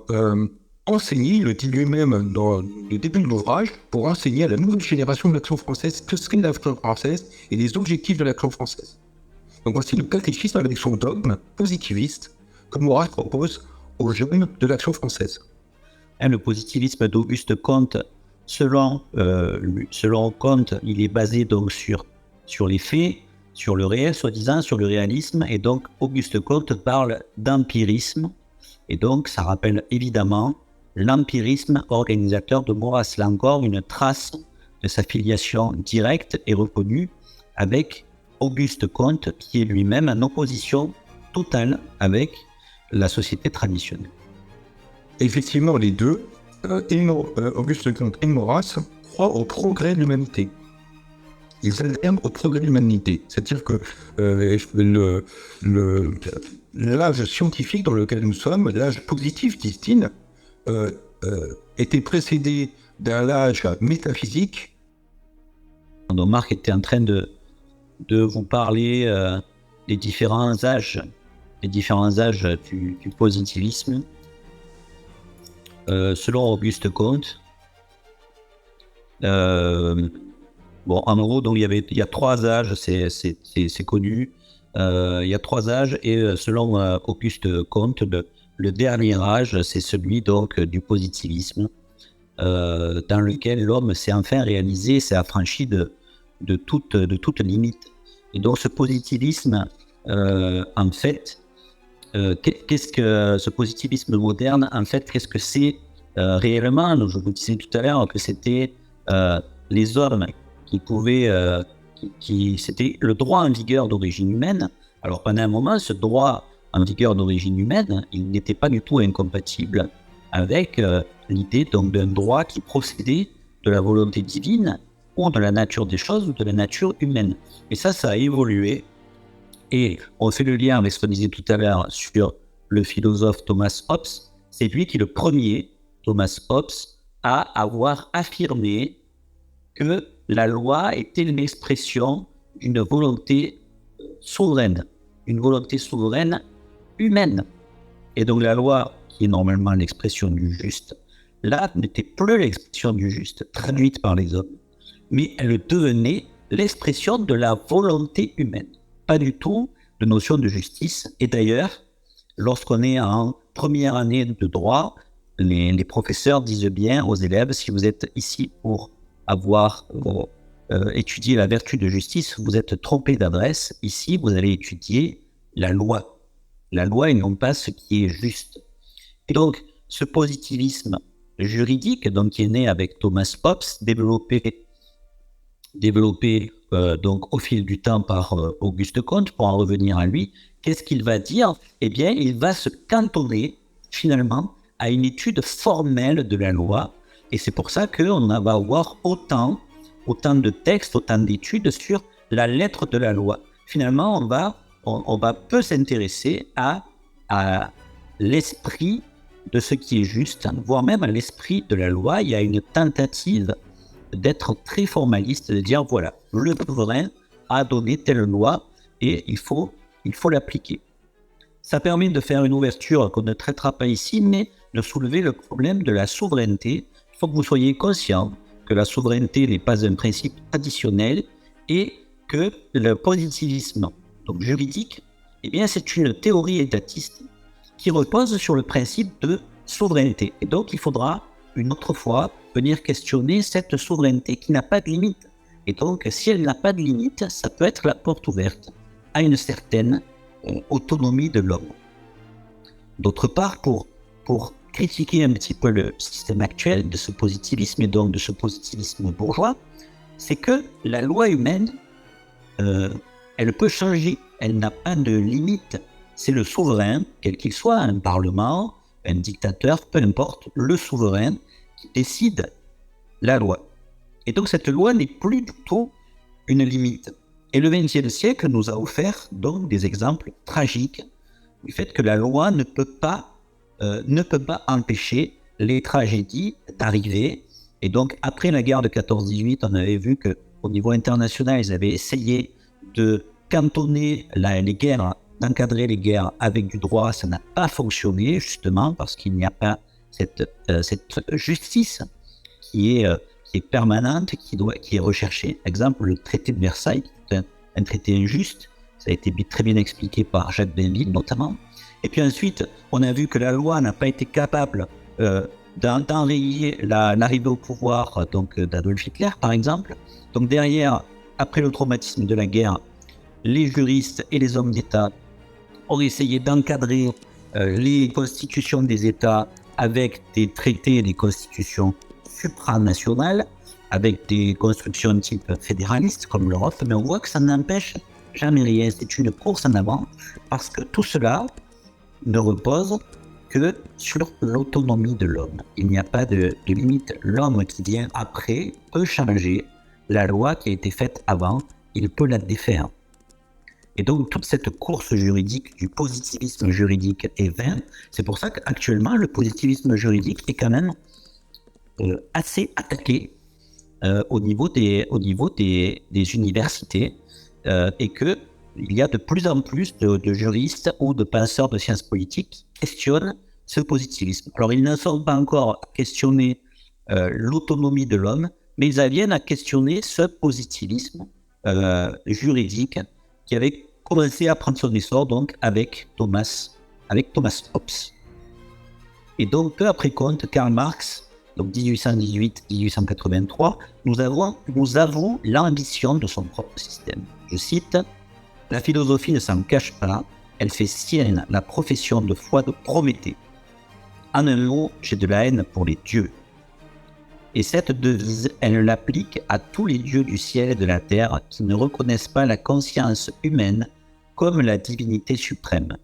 enseigner, il le dit lui-même dans le début de l'ouvrage, pour enseigner à la nouvelle génération de l'Action française que ce qu'est l'Action française et les objectifs de l'Action française. Donc voici le catéchisme avec son dogme positiviste que Maurras propose aux jeunes de l'Action française. Le positivisme d'Auguste Comte, selon Comte, il est basé donc sur les faits, sur le réel, soi-disant, sur le réalisme, et donc Auguste Comte parle d'empirisme, et donc ça rappelle évidemment l'empirisme organisateur de Maurras. Là encore, une trace de sa filiation directe et reconnue avec Auguste Comte, qui est lui-même en opposition totale avec la société traditionnelle. Effectivement, les deux, Auguste Comte et Maurras, croient au progrès de l'humanité. Ils adhèrent au progrès de l'humanité. C'est-à-dire que l'âge scientifique dans lequel nous sommes, l'âge positif, disent-ils, était précédé d'un âge métaphysique. Donc Marc était en train de vous parler des différents âges du positivisme. Selon Auguste Comte, en gros, donc il y a 3 âges, c'est connu. Il y a 3 âges et selon Auguste Comte, le dernier âge, c'est celui donc du positivisme, dans lequel l'homme s'est enfin réalisé, s'est affranchi de toute limite. Et donc ce positivisme, en fait, qu'est-ce que ce positivisme moderne, en fait, qu'est-ce que c'est réellement? Donc, je vous disais tout à l'heure que c'était les hommes qui pouvaient, c'était le droit en vigueur d'origine humaine. Alors pendant un moment, ce droit en vigueur d'origine humaine, il n'était pas du tout incompatible avec l'idée donc d'un droit qui procédait de la volonté divine ou de la nature des choses ou de la nature humaine. Et ça a évolué. Et on fait le lien avec ce qu'on disait tout à l'heure sur le philosophe Thomas Hobbes. C'est lui qui est le premier, Thomas Hobbes, à avoir affirmé que la loi était l'expression d'une volonté souveraine humaine. Et donc la loi, qui est normalement l'expression du juste, là n'était plus l'expression du juste, traduite par les hommes, mais elle devenait l'expression de la volonté humaine. Pas du tout de notion de justice. Et d'ailleurs, lorsqu'on est en première année de droit, les professeurs disent bien aux élèves, si vous êtes ici pour avoir étudié la vertu de justice, vous êtes trompé d'adresse. Ici, vous allez étudier la loi et non pas ce qui est juste. Et donc, ce positivisme juridique, donc, qui est né avec Thomas Hobbes, développé donc au fil du temps par Auguste Comte, pour en revenir à lui, qu'est-ce qu'il va dire? Eh bien, il va se cantonner finalement à une étude formelle de la loi, et c'est pour ça qu'on va avoir autant de textes, autant d'études sur la lettre de la loi. Finalement, on va peu s'intéresser à l'esprit de ce qui est juste, voire même à l'esprit de la loi. Il y a une tentative d'être très formaliste, de dire voilà, le souverain a donné telle loi et il faut l'appliquer. Ça permet de faire une ouverture qu'on ne traitera pas ici, mais de soulever le problème de la souveraineté. Il faut que vous soyez conscient que la souveraineté n'est pas un principe traditionnel et que le positivisme donc juridique, eh bien, c'est une théorie étatiste qui repose sur le principe de souveraineté. Et donc, il faudra une autre fois venir questionner cette souveraineté qui n'a pas de limite. Et donc, si elle n'a pas de limite, ça peut être la porte ouverte à une certaine autonomie de l'homme. D'autre part, pour critiquer un petit peu le système actuel de ce positivisme, et donc de ce positivisme bourgeois, c'est que la loi humaine, elle peut changer, elle n'a pas de limite. C'est le souverain, quel qu'il soit, un parlement, un dictateur, peu importe, le souverain qui décide la loi. Et donc cette loi n'est plus du tout une limite. Et le XXe siècle nous a offert donc des exemples tragiques du fait que la loi ne peut pas empêcher les tragédies d'arriver. Et donc après la guerre de 14-18, on avait vu qu'au niveau international, ils avaient essayé de cantonner les guerres, d'encadrer les guerres avec du droit. Ça n'a pas fonctionné justement parce qu'il n'y a pas cette justice qui est permanente, qui est recherchée. Exemple, le traité de Versailles, c'est un traité injuste. Ça a été très bien expliqué par Jacques Bainville notamment. Et puis ensuite, on a vu que la loi n'a pas été capable d'enrayer l'arrivée au pouvoir d'Adolf Hitler, par exemple. Donc derrière, après le traumatisme de la guerre, les juristes et les hommes d'État ont essayé d'encadrer les constitutions des États avec des traités et des constitutions supranationales, avec des constructions type fédéraliste comme l'Europe, mais on voit que ça n'empêche jamais rien. C'est une course en avant parce que tout cela ne repose que sur l'autonomie de l'homme. Il n'y a pas de limite. L'homme qui vient après peut changer la loi qui a été faite avant, il peut la défaire. Et donc toute cette course juridique du positivisme juridique est vaine. C'est pour ça qu'actuellement le positivisme juridique est quand même assez attaqué au niveau des universités et que il y a de plus en plus de juristes ou de penseurs de sciences politiques qui questionnent ce positivisme. Alors ils ne sont pas encore à questionner l'autonomie de l'homme, mais ils viennent à questionner ce positivisme juridique qui avait commencé à prendre son essor donc avec Thomas Hobbes. Et donc peu après compte, Karl Marx, donc 1818-1883, nous avons l'ambition de son propre système. Je cite: « La philosophie ne s'en cache pas, elle fait sienne la profession de foi de Prométhée. En un mot, j'ai de la haine pour les dieux. Et cette devise, elle l'applique à tous les dieux du ciel et de la terre qui ne reconnaissent pas la conscience humaine comme la divinité suprême.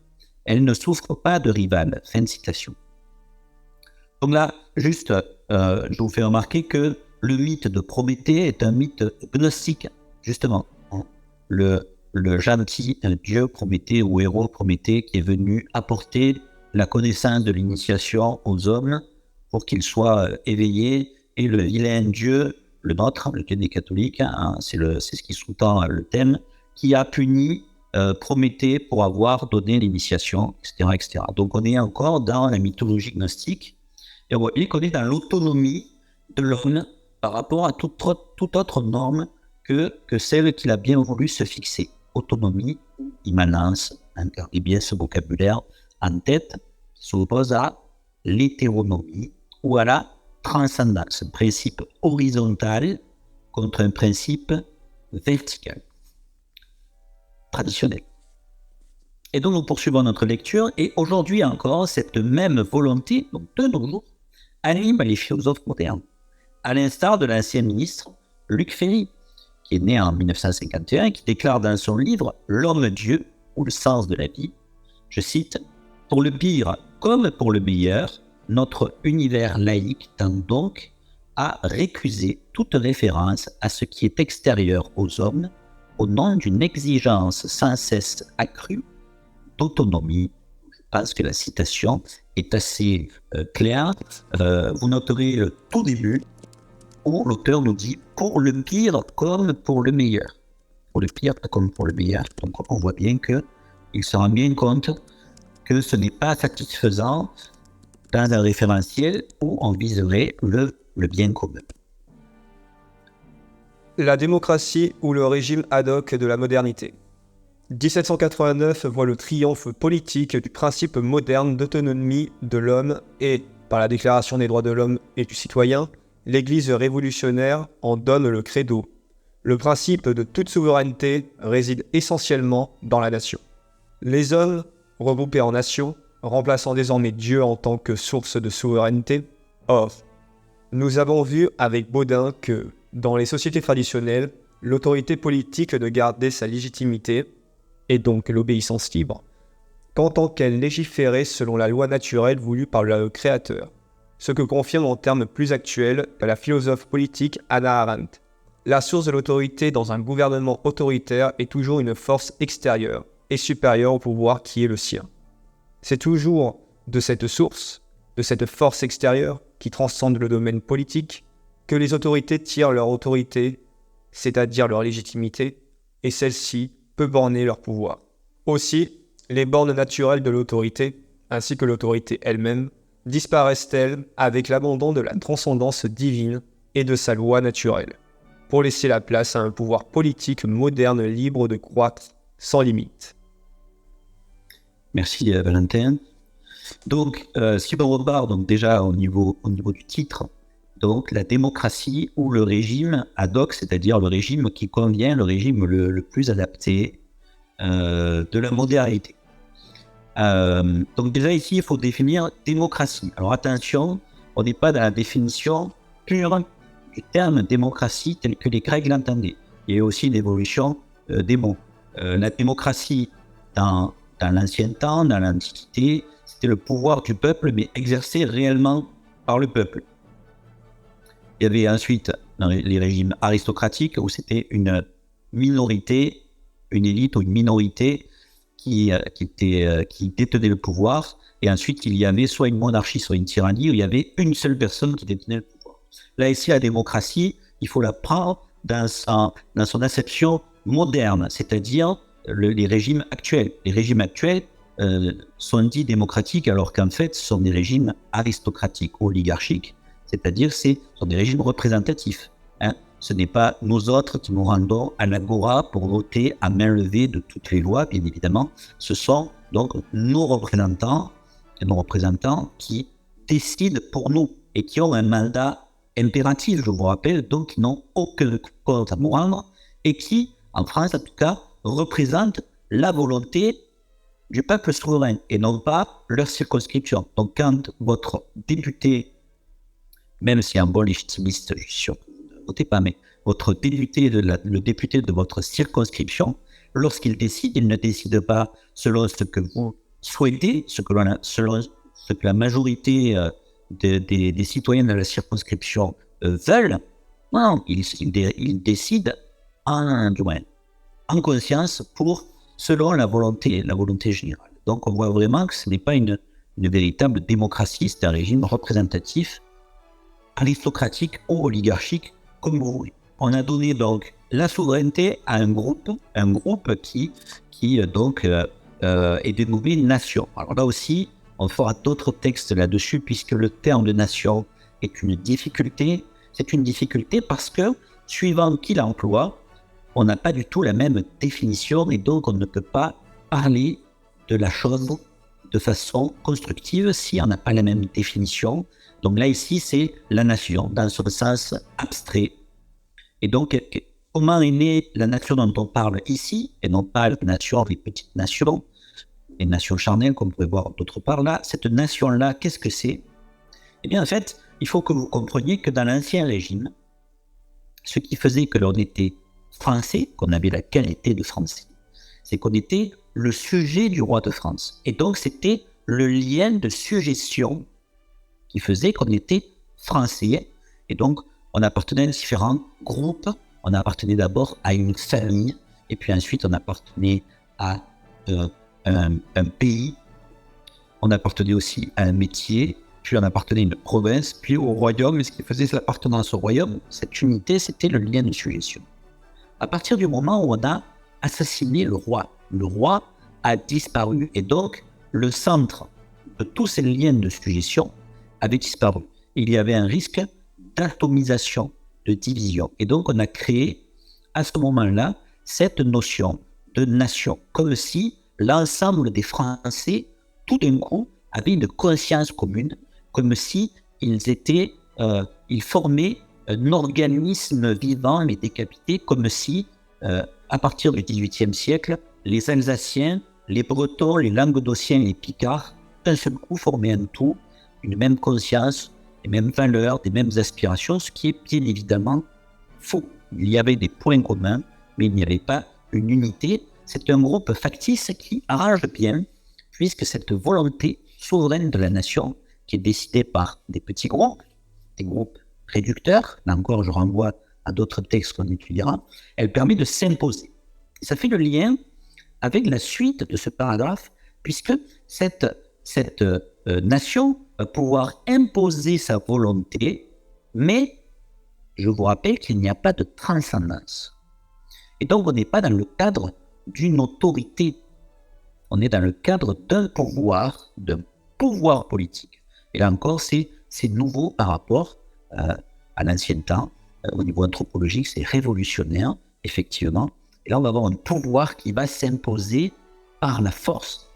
Elle ne souffre pas de rival. » Fin de citation. Donc là, juste, je vous fais remarquer que le mythe de Prométhée est un mythe gnostique, justement. Le gentil dieu Prométhée ou héros Prométhée qui est venu apporter la connaissance de l'initiation aux hommes pour qu'ils soient éveillés, et le vilain dieu, le nôtre, le dieu des catholiques, c'est ce qui sous-tend le thème, qui a puni Prométhée pour avoir donné l'initiation, etc., etc. Donc on est encore dans la mythologie gnostique, et on voit bien qu'on est dans l'autonomie de l'homme par rapport à toute autre norme que celle qu'il a bien voulu se fixer. Autonomie, immanence, gardez bien ce vocabulaire en tête, s'oppose à l'hétéronomie ou à la transcendance, un principe horizontal contre un principe vertical, traditionnel. Et donc nous poursuivons notre lecture, et aujourd'hui encore, cette même volonté, donc de nos jours, anime les philosophes modernes, à l'instar de l'ancien ministre Luc Ferry, qui est né en 1951 et qui déclare dans son livre « L'homme-dieu ou le sens de la vie », je cite, « Pour le pire comme pour le meilleur, notre univers laïque tend donc à récuser toute référence à ce qui est extérieur aux hommes au nom d'une exigence sans cesse accrue d'autonomie. » Je pense que la citation est assez claire. Vous noterez le tout début où l'auteur nous dit « pour le pire comme pour le meilleur ». Pour le pire comme pour le meilleur. Donc on voit bien qu'il se rend bien compte que ce n'est pas satisfaisant dans un référentiel où on viserait le bien commun. La démocratie ou le régime ad hoc de la modernité. 1789 voit le triomphe politique du principe moderne d'autonomie de l'homme et, par la Déclaration des droits de l'homme et du citoyen, l'Église révolutionnaire en donne le credo. Le principe de toute souveraineté réside essentiellement dans la nation. Les hommes, regroupés en nations, remplaçant désormais Dieu en tant que source de souveraineté. Or, nous avons vu avec Baudin que, dans les sociétés traditionnelles, l'autorité politique ne gardait sa légitimité, et donc l'obéissance libre, qu'en tant qu'elle légiférait selon la loi naturelle voulue par le Créateur, ce que confirme en termes plus actuels la philosophe politique Hannah Arendt. La source de l'autorité dans un gouvernement autoritaire est toujours une force extérieure et supérieure au pouvoir qui est le sien. C'est toujours de cette source, de cette force extérieure qui transcende le domaine politique, que les autorités tirent leur autorité, c'est-à-dire leur légitimité, et celle-ci peut borner leur pouvoir. Aussi, les bornes naturelles de l'autorité, ainsi que l'autorité elle-même, disparaissent-elles avec l'abandon de la transcendance divine et de sa loi naturelle, pour laisser la place à un pouvoir politique moderne libre de croître sans limite. Merci Valentin. Donc, si on repart donc déjà au niveau du titre, donc la démocratie ou le régime ad hoc, c'est-à-dire le régime qui convient, le régime le plus adapté de la modernité. Donc déjà ici, il faut définir démocratie. Alors attention, on n'est pas dans la définition pure du terme démocratie tel que les Grecs l'entendaient. Il y a aussi une évolution des mots. La démocratie dans l'ancien temps, dans l'Antiquité, c'était le pouvoir du peuple, mais exercé réellement par le peuple. Il y avait ensuite dans les régimes aristocratiques où c'était une minorité, une élite ou une minorité qui détenait le pouvoir, et ensuite il y avait soit une monarchie, soit une tyrannie où il y avait une seule personne qui détenait le pouvoir. Là ici, la démocratie, il faut la prendre dans son acception moderne, c'est-à-dire les régimes actuels. Les régimes actuels sont dits démocratiques alors qu'en fait ce sont des régimes aristocratiques, oligarchiques, c'est-à-dire ce sont des régimes représentatifs. Ce n'est pas nous autres qui nous rendons à l'agora pour voter à main levée de toutes les lois, bien évidemment. Ce sont donc nos représentants qui décident pour nous et qui ont un mandat impératif, je vous rappelle, donc qui n'ont aucun compte à nous rendre et qui, en France en tout cas, représentent la volonté du peuple souverain et non pas leur circonscription. Donc quand votre député, même si un bon légitimiste, je suis sûr que vous ne votez pas, mais votre député, le député de votre circonscription, lorsqu'il décide, il ne décide pas selon ce que vous souhaitez, selon ce que la majorité des citoyens de la circonscription veulent. Non, il décide en conscience selon la volonté générale. Donc on voit vraiment que ce n'est pas une véritable démocratie, c'est un régime représentatif, aristocratique ou oligarchique, comme vous voulez. On a donné donc la souveraineté à un groupe qui est dénommé nation. Alors là aussi, on fera d'autres textes là-dessus, puisque le terme de nation est une difficulté. C'est une difficulté parce que, suivant qui l'emploie, on n'a pas du tout la même définition et donc on ne peut pas parler de la chose de façon constructive si on n'a pas la même définition. Donc là, ici, c'est la nation, dans son sens abstrait. Et donc, comment est née la nation dont on parle ici, et non pas la nation, les petites nations, les nations charnelles qu'on pourrait voir d'autre part là, cette nation-là, qu'est-ce que c'est? Eh bien, en fait, il faut que vous compreniez que dans l'ancien régime, ce qui faisait que l'on était français, qu'on avait la qualité de français, c'est qu'on était le sujet du roi de France. Et donc, c'était le lien de sujétion qui faisait qu'on était français. Et donc, on appartenait à différents groupes. On appartenait d'abord à une famille, et puis ensuite, on appartenait à un pays. On appartenait aussi à un métier, puis on appartenait à une province, puis au royaume. Et ce qui faisait l'appartenance au royaume, cette unité, c'était le lien de sujétion. À partir du moment où on a assassiné le roi a disparu, et donc le centre de tous ces liens de sujétion avait disparu. Il y avait un risque d'atomisation, de division. Et donc on a créé à ce moment-là cette notion de nation, comme si l'ensemble des Français, tout d'un coup, avaient une conscience commune, comme si ils formaient un organisme vivant mais décapité, comme si, à partir du XVIIIe siècle, les Alsaciens, les Bretons, les Languedociens et les Picards, d'un seul coup formaient un tout, une même conscience, les mêmes valeurs, des mêmes aspirations, ce qui est bien évidemment faux. Il y avait des points communs, mais il n'y avait pas une unité. C'est un groupe factice qui arrange bien, puisque cette volonté souveraine de la nation, qui est décidée par des petits groupes, des groupes réducteurs, là encore je renvoie à d'autres textes qu'on étudiera, elle permet de s'imposer. Ça fait le lien avec la suite de ce paragraphe, puisque cette nation va pouvoir imposer sa volonté, mais je vous rappelle qu'il n'y a pas de transcendance. Et donc on n'est pas dans le cadre d'une autorité, on est dans le cadre d'un pouvoir politique. Et là encore, c'est nouveau par rapport à l'ancien temps. Au niveau anthropologique, c'est révolutionnaire, effectivement. Et là, on va avoir un pouvoir qui va s'imposer par la force.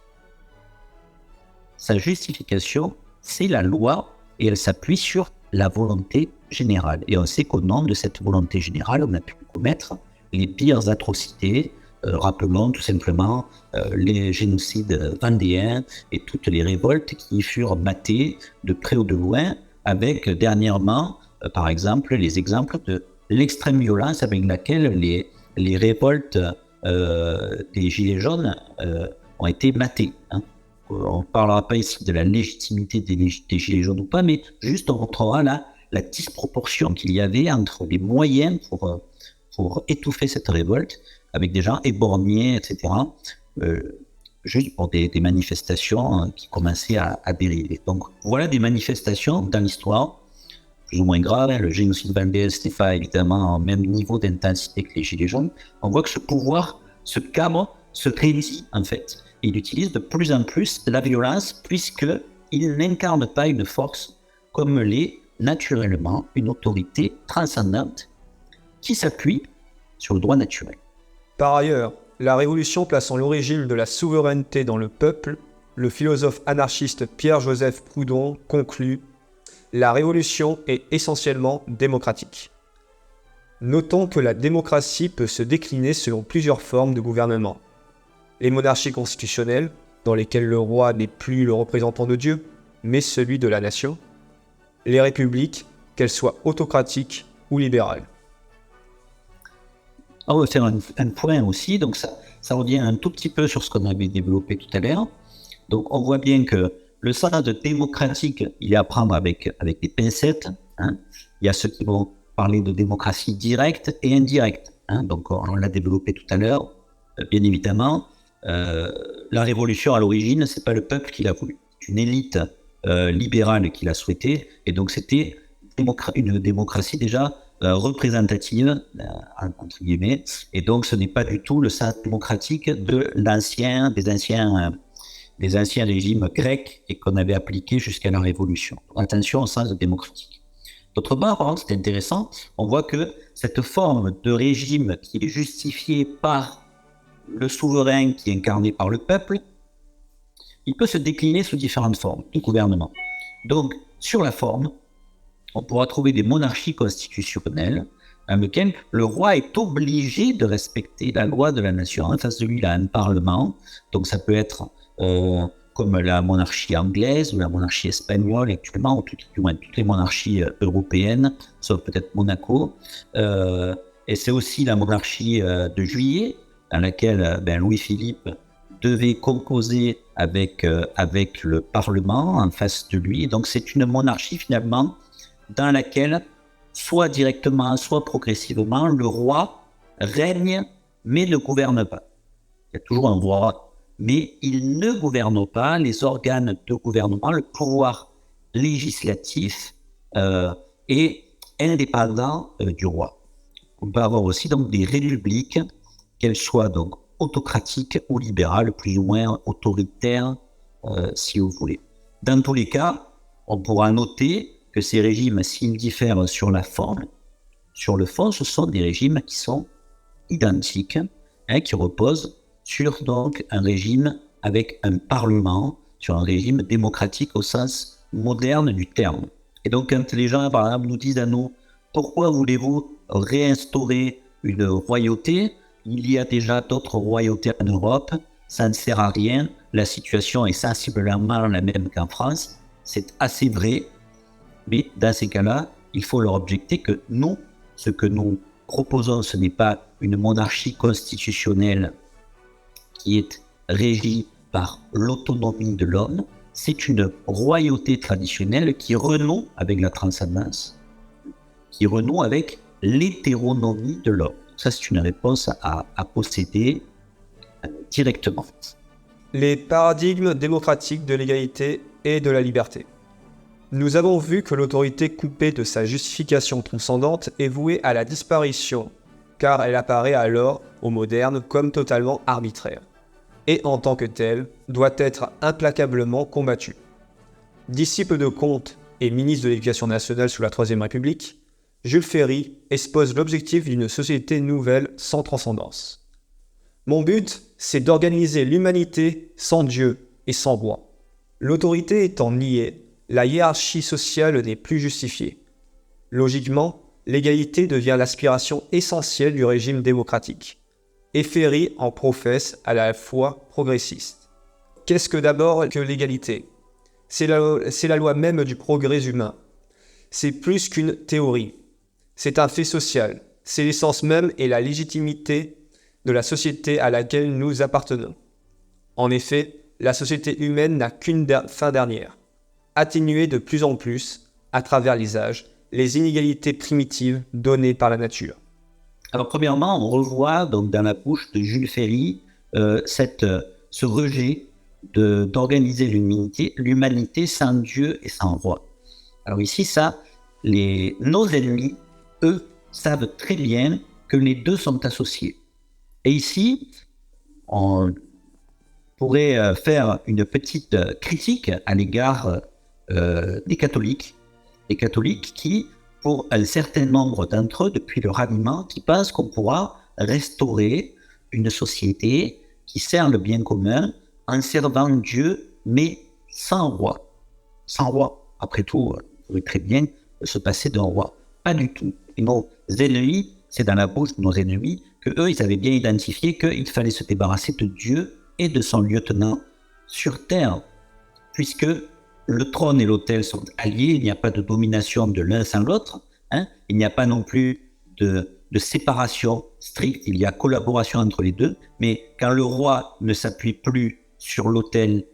Sa justification, c'est la loi, et elle s'appuie sur la volonté générale. Et on sait qu'au nom de cette volonté générale, on a pu commettre les pires atrocités. Rappelons tout simplement les génocides vendéens et toutes les révoltes qui furent matées de près ou de loin, avec dernièrement, par exemple, les exemples de l'extrême violence avec laquelle les révoltes des Gilets jaunes ont été matées. On ne parlera pas ici de la légitimité des Gilets jaunes ou pas, mais juste on montrera là la disproportion qu'il y avait entre les moyens pour étouffer cette révolte, avec des gens éborgnés, etc., juste pour des manifestations qui commençaient à dériver. Donc voilà des manifestations dans l'histoire, plus ou moins graves. Le génocide vendéen, c'était pas évidemment au même niveau d'intensité que les Gilets jaunes. On voit que ce pouvoir se cabre, se réduit en fait. Et il utilise de plus en plus la violence, puisqu'il n'incarne pas une force comme l'est naturellement une autorité transcendante qui s'appuie sur le droit naturel. Par ailleurs, la Révolution plaçant l'origine de la souveraineté dans le peuple, le philosophe anarchiste Pierre-Joseph Proudhon conclut « La Révolution est essentiellement démocratique ». Notons que la démocratie peut se décliner selon plusieurs formes de gouvernement. Les monarchies constitutionnelles, dans lesquelles le roi n'est plus le représentant de Dieu, mais celui de la nation. Les républiques, qu'elles soient autocratiques ou libérales. On va faire un point aussi, donc ça revient un tout petit peu sur ce qu'on avait développé tout à l'heure. Donc on voit bien que le sens de démocratique, il est à prendre avec des pincettes. Il y a ceux qui vont parler de démocratie directe et indirecte. Donc on l'a développé tout à l'heure. Bien évidemment, la révolution à l'origine, c'est pas le peuple qui l'a voulu. C'est une élite libérale qui l'a souhaité, et donc c'était une démocratie déjà représentative, entre guillemets, et donc ce n'est pas du tout le sens démocratique des anciens régimes grecs et qu'on avait appliqué jusqu'à la Révolution. Attention au sens démocratique. D'autre part, c'est intéressant, on voit que cette forme de régime qui est justifiée par le souverain qui est incarné par le peuple, il peut se décliner sous différentes formes de gouvernement. Donc, sur la forme, on pourra trouver des monarchies constitutionnelles dans lesquelles le roi est obligé de respecter la loi de la nation. En face de lui, il a un parlement, donc ça peut être comme la monarchie anglaise ou la monarchie espagnole actuellement, ou toutes les monarchies européennes, sauf peut-être Monaco. Et c'est aussi la monarchie de Juillet, dans laquelle Louis-Philippe devait composer avec le Parlement en face de lui. Donc c'est une monarchie finalement dans laquelle, soit directement, soit progressivement, le roi règne mais ne gouverne pas. Il y a toujours un roi, mais il ne gouverne pas. Les organes de gouvernement, le pouvoir législatif est indépendant du roi. On peut avoir aussi donc des républiques, qu'elles soient donc autocratiques ou libérales, plus ou moins autoritaires, si vous voulez. Dans tous les cas, on pourra noter que ces régimes, s'ils diffèrent sur la forme, sur le fond, ce sont des régimes qui sont identiques, qui reposent sur donc un régime avec un parlement, sur un régime démocratique au sens moderne du terme. Et donc, quand les gens, par exemple, nous disent à nous, pourquoi voulez-vous réinstaurer une royauté? Il y a déjà d'autres royautés en Europe, ça ne sert à rien, la situation est sensiblement la même qu'en France, c'est assez vrai, mais dans ces cas-là, il faut leur objecter que nous, ce que nous proposons, ce n'est pas une monarchie constitutionnelle qui est régie par l'autonomie de l'homme, c'est une royauté traditionnelle qui renoue avec la transcendance, qui renoue avec l'hétéronomie de l'homme. Ça, c'est une réponse à posséder directement. Les paradigmes démocratiques de l'égalité et de la liberté. Nous avons vu que l'autorité coupée de sa justification transcendante est vouée à la disparition, car elle apparaît alors, aux modernes, comme totalement arbitraire, et en tant que telle, doit être implacablement combattue. Disciple de Comte et ministre de l'Éducation nationale sous la Troisième République, Jules Ferry expose l'objectif d'une société nouvelle sans transcendance. Mon but, c'est d'organiser l'humanité sans Dieu et sans roi. L'autorité étant niée, la hiérarchie sociale n'est plus justifiée. Logiquement, l'égalité devient l'aspiration essentielle du régime démocratique. Et Ferry en professe à la fois progressiste. Qu'est-ce que d'abord que l'égalité ? C'est la loi même du progrès humain. C'est plus qu'une théorie. C'est un fait social. C'est l'essence même et la légitimité de la société à laquelle nous appartenons. En effet, la société humaine n'a qu'une fin dernière. Atténuer de plus en plus, à travers les âges, les inégalités primitives données par la nature. Alors premièrement, on revoit donc dans la bouche de Jules Ferry ce rejet d'organiser l'humanité sans Dieu et sans roi. Alors ici, nos ennemis, eux, savent très bien que les deux sont associés. Et ici, on pourrait faire une petite critique à l'égard des catholiques qui, pour un certain nombre d'entre eux, depuis le ralliement, qui pensent qu'on pourra restaurer une société qui sert le bien commun en servant Dieu, mais sans roi. Sans roi, après tout, on pourrait très bien se passer d'un roi. Pas du tout. Et nos ennemis, c'est dans la bouche de nos ennemis que eux, ils avaient bien identifié qu'il fallait se débarrasser de Dieu et de son lieutenant sur terre, puisque le trône et l'autel sont alliés, il n'y a pas de domination de l'un sans l'autre, il n'y a pas non plus de séparation stricte, il y a collaboration entre les deux, mais quand le roi ne s'appuie plus sur l'autel,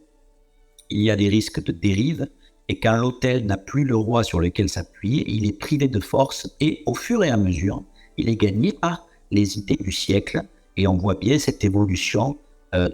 il y a des risques de dérive, et quand l'autel n'a plus le roi sur lequel s'appuyer, il est privé de force, et au fur et à mesure, il est gagné par les idées du siècle, et on voit bien cette évolution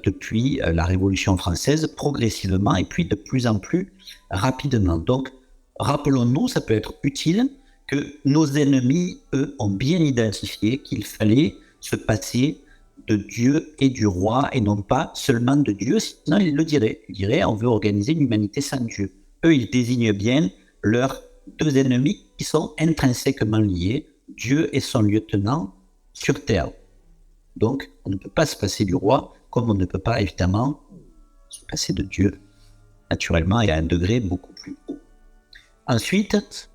depuis la Révolution française, progressivement, et puis de plus en plus rapidement. Donc, rappelons-nous, ça peut être utile que nos ennemis, eux, ont bien identifié qu'il fallait se passer de Dieu et du roi, et non pas seulement de Dieu, sinon ils le diraient. Ils diraient, on veut organiser l'humanité sans Dieu. Eux, ils désignent bien leurs deux ennemis qui sont intrinsèquement liés, Dieu et son lieutenant sur terre. Donc, on ne peut pas se passer du roi, comme on ne peut pas, évidemment, se passer de Dieu, naturellement, et à un degré beaucoup plus haut. Ensuite,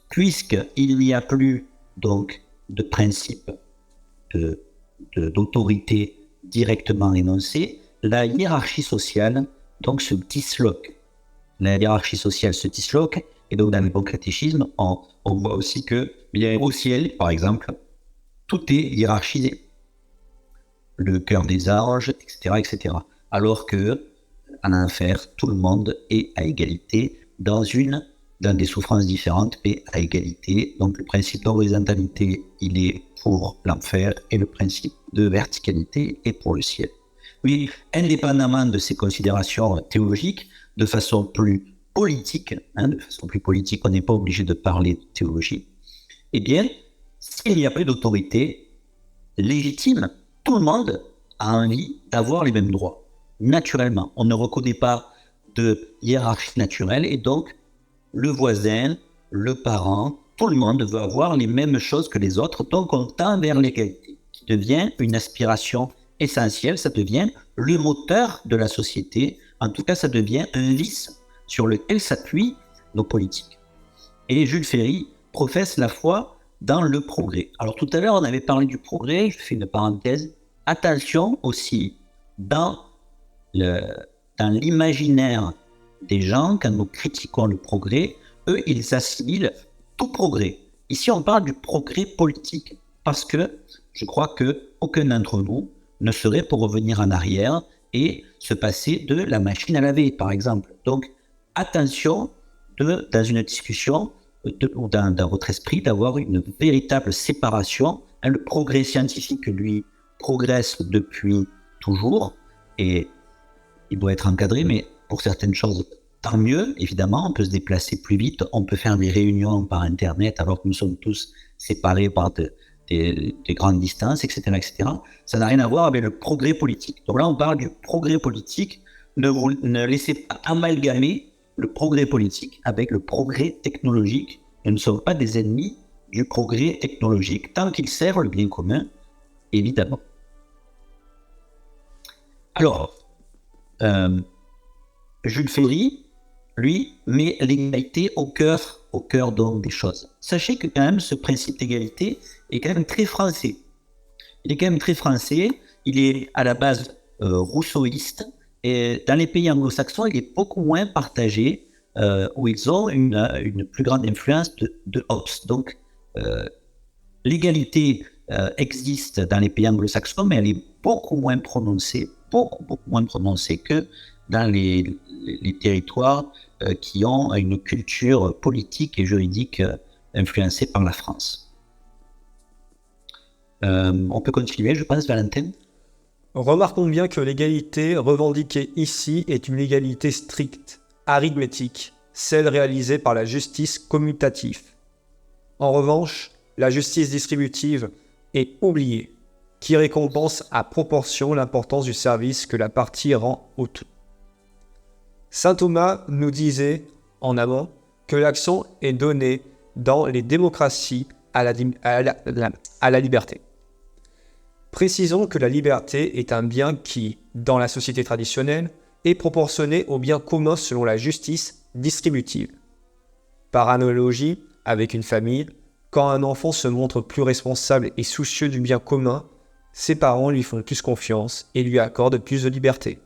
puisqu'il n'y a plus, donc, de principe d'autorité directement énoncée, la hiérarchie sociale, donc, se disloque. La hiérarchie sociale se disloque, et donc, dans le bon catéchisme, on voit aussi que, bien, au ciel, par exemple, tout est hiérarchisé. Le cœur des anges, etc., etc. Alors que, en enfer, tout le monde est à égalité dans des souffrances différentes, mais à égalité. Donc le principe d'horizontalité, il est pour l'enfer, et le principe de verticalité est pour le ciel. Oui, indépendamment de ces considérations théologiques, de façon plus politique, on n'est pas obligé de parler de théologie, eh bien, s'il n'y a plus d'autorité légitime, tout le monde a envie d'avoir les mêmes droits. Naturellement, on ne reconnaît pas de hiérarchie naturelle, et donc le voisin, le parent, tout le monde veut avoir les mêmes choses que les autres, donc on tend vers l'égalité, qui devient une aspiration essentielle, ça devient le moteur de la société, en tout cas ça devient un vice sur lequel s'appuient nos politiques. Et Jules Ferry professe la foi dans le progrès. Alors tout à l'heure, on avait parlé du progrès, je fais une parenthèse. Attention aussi, dans l'imaginaire des gens, quand nous critiquons le progrès, eux, ils assimilent tout progrès. Ici, on parle du progrès politique, parce que je crois qu'aucun d'entre nous ne serait pour revenir en arrière et se passer de la machine à laver, par exemple. Donc, attention, dans une discussion, ou dans votre esprit, d'avoir une véritable séparation. Le progrès scientifique, lui, progresse depuis toujours, et il doit être encadré, mais pour certaines choses, tant mieux, évidemment, on peut se déplacer plus vite, on peut faire des réunions par Internet, alors que nous sommes tous séparés par des grandes distances, etc., etc. Ça n'a rien à voir avec le progrès politique. Donc là, on parle du progrès politique. Ne laissez pas amalgamer le progrès politique avec le progrès technologique. Nous ne sommes pas des ennemis du progrès technologique, tant qu'il sert le bien commun, évidemment. Alors, Jules Ferry, lui, met l'égalité au cœur donc des choses. Sachez que quand même, ce principe d'égalité est quand même très français. Il est quand même très français, il est à la base rousseauiste, et dans les pays anglo-saxons, il est beaucoup moins partagé, où ils ont une plus grande influence de Hobbes. Donc, l'égalité existe dans les pays anglo-saxons, mais elle est beaucoup moins prononcée que dans les territoires qui ont une culture politique et juridique influencée par la France. On peut continuer, je pense, Valentin. Remarquons bien que l'égalité revendiquée ici est une égalité stricte, arithmétique, celle réalisée par la justice commutative. En revanche, la justice distributive est oubliée, qui récompense à proportion l'importance du service que la partie rend au tout. Saint Thomas nous disait en amont que l'accent est donné dans les démocraties à la liberté. Précisons que la liberté est un bien qui, dans la société traditionnelle, est proportionné au bien commun selon la justice distributive. Par analogie avec une famille, quand un enfant se montre plus responsable et soucieux du bien commun, ses parents lui font plus confiance et lui accordent plus de liberté.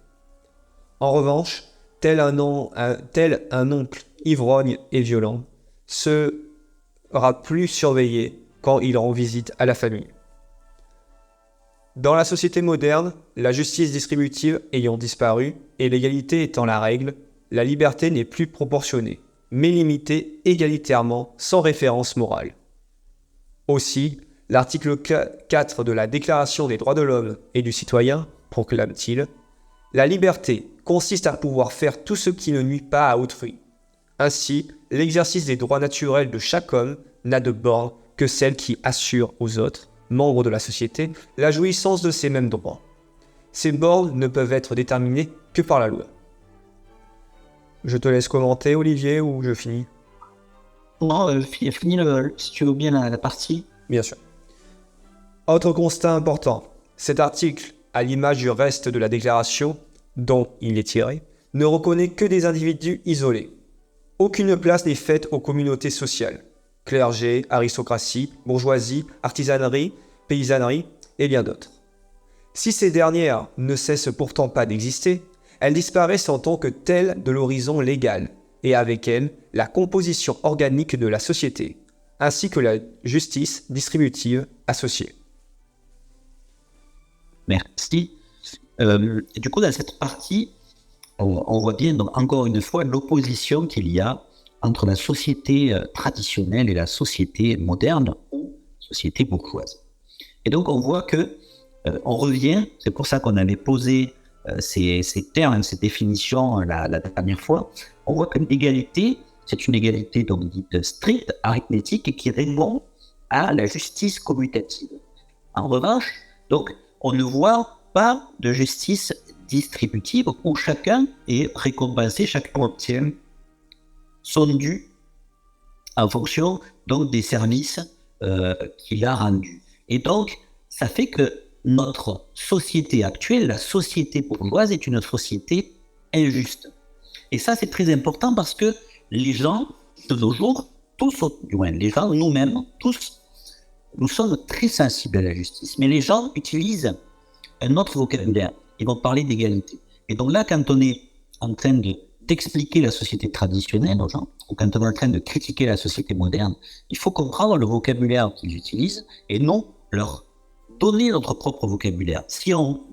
En revanche, tel un oncle ivrogne et violent sera plus surveillé quand il rend visite à la famille. Dans la société moderne, la justice distributive ayant disparu et l'égalité étant la règle, la liberté n'est plus proportionnée, mais limitée égalitairement sans référence morale. Aussi, l'article 4 de la Déclaration des droits de l'homme et du citoyen proclame-t-il « La liberté consiste à pouvoir faire tout ce qui ne nuit pas à autrui. Ainsi, l'exercice des droits naturels de chaque homme n'a de borne que celle qui assure aux autres, membres de la société, la jouissance de ces mêmes droits. Ces bornes ne peuvent être déterminées que par la loi. » Je te laisse commenter, Olivier, ou je finis ? Non, finis si tu veux bien la partie. Bien sûr. Autre constat important, cet article, à l'image du reste de la déclaration, dont il est tiré, ne reconnaît que des individus isolés. Aucune place n'est faite aux communautés sociales, clergé, aristocratie, bourgeoisie, artisanerie, paysannerie et bien d'autres. Si ces dernières ne cessent pourtant pas d'exister, elles disparaissent en tant que telles de l'horizon légal, et avec elles, la composition organique de la société, ainsi que la justice distributive associée. Merci. Du coup, dans cette partie, on voit bien, donc, encore une fois, l'opposition qu'il y a entre la société traditionnelle et la société moderne ou société bourgeoise. Et donc, on voit que on revient, c'est pour ça qu'on avait posé ces termes, ces définitions la dernière fois. On voit que l'égalité, c'est une égalité donc dite stricte, arithmétique, et qui répond à la justice commutative. En revanche, donc, on ne voit pas de justice distributive où chacun est récompensé, chacun obtient son dû en fonction donc des services qu'il a rendus. Et donc, ça fait que notre société actuelle, la société bourgeoise, est une société injuste. Et ça, c'est très important parce que les gens de nos jours, tous, du moins les gens, nous-mêmes, tous, nous sommes très sensibles à la justice. Mais les gens utilisent un autre vocabulaire. Ils vont parler d'égalité. Et donc là, quand on est en train d'expliquer la société traditionnelle aux gens, ou quand on est en train de critiquer la société moderne, il faut comprendre le vocabulaire qu'ils utilisent et non leur donner notre propre vocabulaire. Si on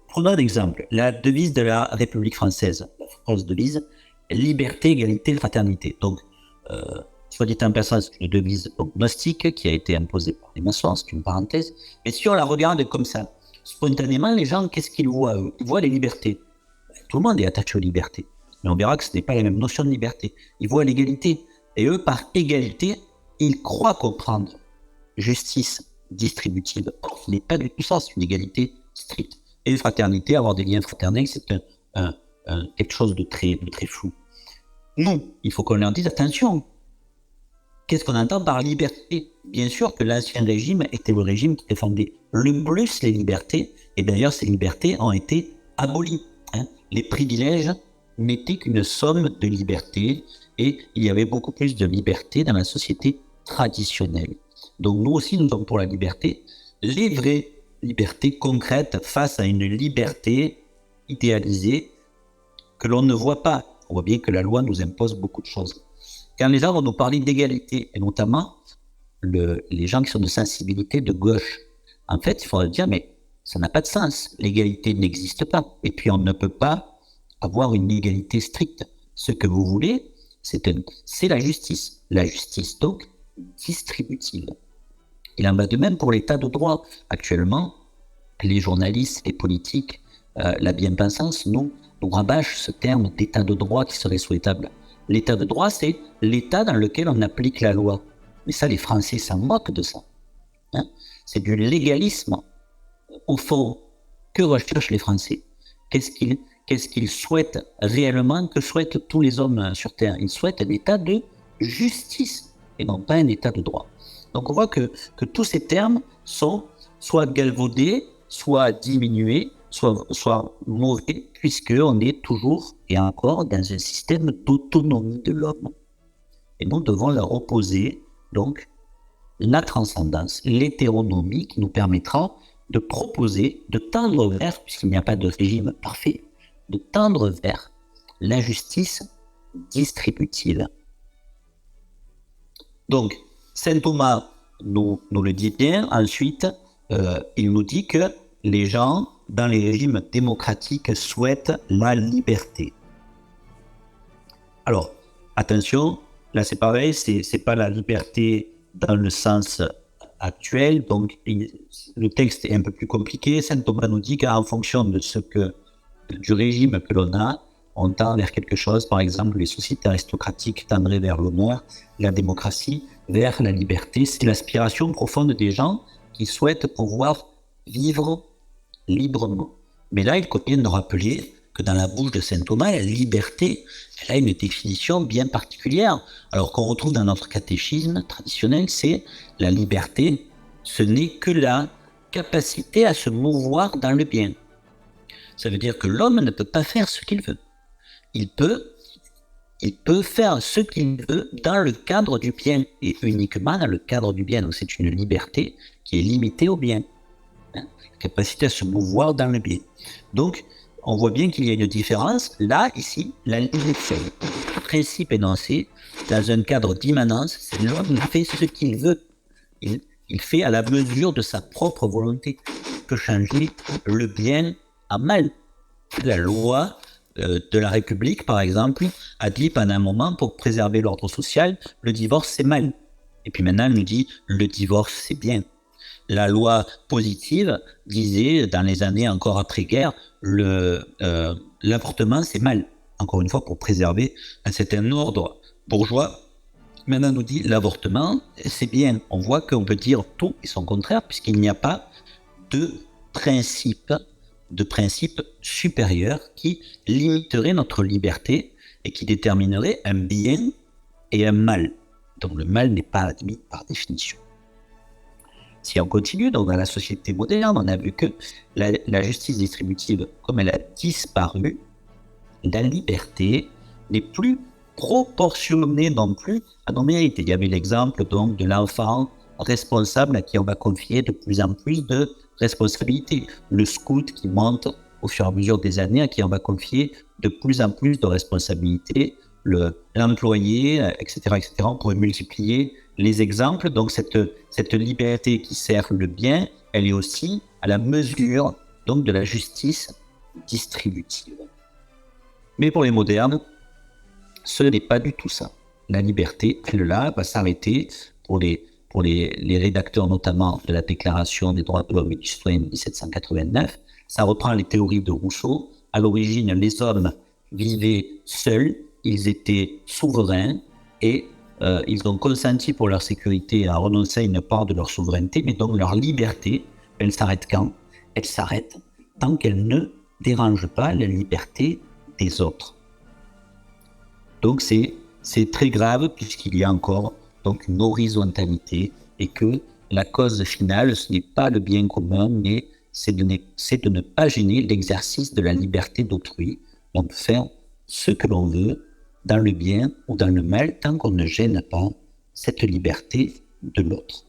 prenons un exemple, la devise de la République française, la France devise, liberté, égalité, fraternité. Donc, soit dit en passant, c'est une devise gnostique qui a été imposée par les maçons, c'est une parenthèse. Mais si on la regarde comme ça, spontanément, les gens, qu'est-ce qu'ils voient eux? Ils voient les libertés. Tout le monde est attaché aux libertés. Mais on verra que ce n'est pas la même notion de liberté. Ils voient l'égalité. Et eux, par égalité, ils croient comprendre justice distributive. Or, ce n'est pas du tout ça, c'est une égalité stricte. Et fraternité, avoir des liens fraternels, c'est quelque chose de très flou. Nous, il faut qu'on leur dise attention. Qu'est-ce qu'on entend par liberté? Bien sûr que l'ancien régime était le régime qui défendait le plus les libertés, et d'ailleurs ces libertés ont été abolies. Les privilèges n'étaient qu'une somme de libertés, et il y avait beaucoup plus de liberté dans la société traditionnelle. Donc nous aussi, nous sommes pour la liberté, les vraies libertés concrètes face à une liberté idéalisée que l'on ne voit pas. On voit bien que la loi nous impose beaucoup de choses. Quand les gens vont nous parler d'égalité, et notamment les gens qui sont de sensibilité de gauche, en fait, il faudrait dire, mais ça n'a pas de sens. L'égalité n'existe pas. Et puis, on ne peut pas avoir une égalité stricte. Ce que vous voulez, c'est la justice. La justice, donc, distributive. Il en va de même pour l'état de droit. Actuellement, les journalistes, les politiques, la bien-pensance, nous rabâchent ce terme d'état de droit qui serait souhaitable. L'état de droit, c'est l'état dans lequel on applique la loi. Mais ça, les Français s'en moquent de ça. C'est du légalisme. Au fond, que recherchent les Français? Qu'est-ce qu'ils souhaitent réellement? Que souhaitent tous les hommes sur Terre? Ils souhaitent un état de justice et non pas un état de droit. Donc on voit que tous ces termes sont soit galvaudés, soit diminués, soit mauvais, puisqu'on est toujours et encore dans un système d'autonomie de l'homme. Et nous devons leur opposer, donc, la transcendance, l'hétéronomie qui nous permettra de proposer, de tendre vers, puisqu'il n'y a pas de régime parfait, de tendre vers la justice distributive. Donc, saint Thomas nous le dit bien. Ensuite, il nous dit que les gens, dans les régimes démocratiques, souhaitent la liberté. Alors, attention, là c'est pareil, c'est pas la liberté dans le sens actuel, donc le texte est un peu plus compliqué. Saint Thomas nous dit qu'en fonction de du régime que l'on a, on tend vers quelque chose. Par exemple, les sociétés aristocratiques tendraient vers l'honneur, la démocratie vers la liberté. C'est l'aspiration profonde des gens qui souhaitent pouvoir vivre librement. Mais là, il convient de rappeler que dans la bouche de saint Thomas, la liberté, elle a une définition bien particulière. Alors qu'on retrouve dans notre catéchisme traditionnel, c'est la liberté, ce n'est que la capacité à se mouvoir dans le bien. Ça veut dire que l'homme ne peut pas faire ce qu'il veut. Il peut faire ce qu'il veut dans le cadre du bien, et uniquement dans le cadre du bien. Donc c'est une liberté qui est limitée au bien. La capacité à se mouvoir dans le bien. Donc, on voit bien qu'il y a une différence. Là, ici, la liberté, le principe énoncé, dans un cadre d'immanence, c'est l'homme fait ce qu'il veut. Il fait à la mesure de sa propre volonté. Il peut changer le bien en mal. La loi de la République, par exemple, a dit pendant un moment, pour préserver l'ordre social, le divorce c'est mal. Et puis maintenant, elle nous dit, le divorce c'est bien. La loi positive disait, dans les années encore après-guerre, l'avortement c'est mal. Encore une fois, pour préserver un certain ordre bourgeois. Maintenant, on nous dit, l'avortement c'est bien. On voit qu'on peut dire tout et son contraire, puisqu'il n'y a pas de principe supérieur qui limiterait notre liberté et qui déterminerait un bien et un mal. Donc le mal n'est pas admis par définition. Si on continue, donc dans la société moderne, on a vu que la justice distributive, comme elle a disparu, la liberté n'est plus proportionné non plus à nos mérites. Il y avait l'exemple donc de l'enfant responsable à qui on va confier de plus en plus de responsabilités. Le scout qui monte au fur et à mesure des années, à qui on va confier de plus en plus de responsabilités. L'employé, etc., etc. On pourrait multiplier les exemples. Donc cette liberté qui sert le bien, elle est aussi à la mesure donc de la justice distributive. Mais pour les modernes, ce n'est pas du tout ça. La liberté, elle-là, va s'arrêter pour les rédacteurs notamment de la Déclaration des droits de l'homme et du citoyen de 1789. Ça reprend les théories de Rousseau. À l'origine, les hommes vivaient seuls, ils étaient souverains et ils ont consenti pour leur sécurité à renoncer à une part de leur souveraineté, mais donc leur liberté, elle s'arrête quand? Elle s'arrête tant qu'elle ne dérange pas la liberté des autres. Donc c'est très grave puisqu'il y a encore donc une horizontalité et que la cause finale, ce n'est pas le bien commun, mais c'est de ne pas gêner l'exercice de la liberté d'autrui. On peut faire ce que l'on veut dans le bien ou dans le mal tant qu'on ne gêne pas cette liberté de l'autre.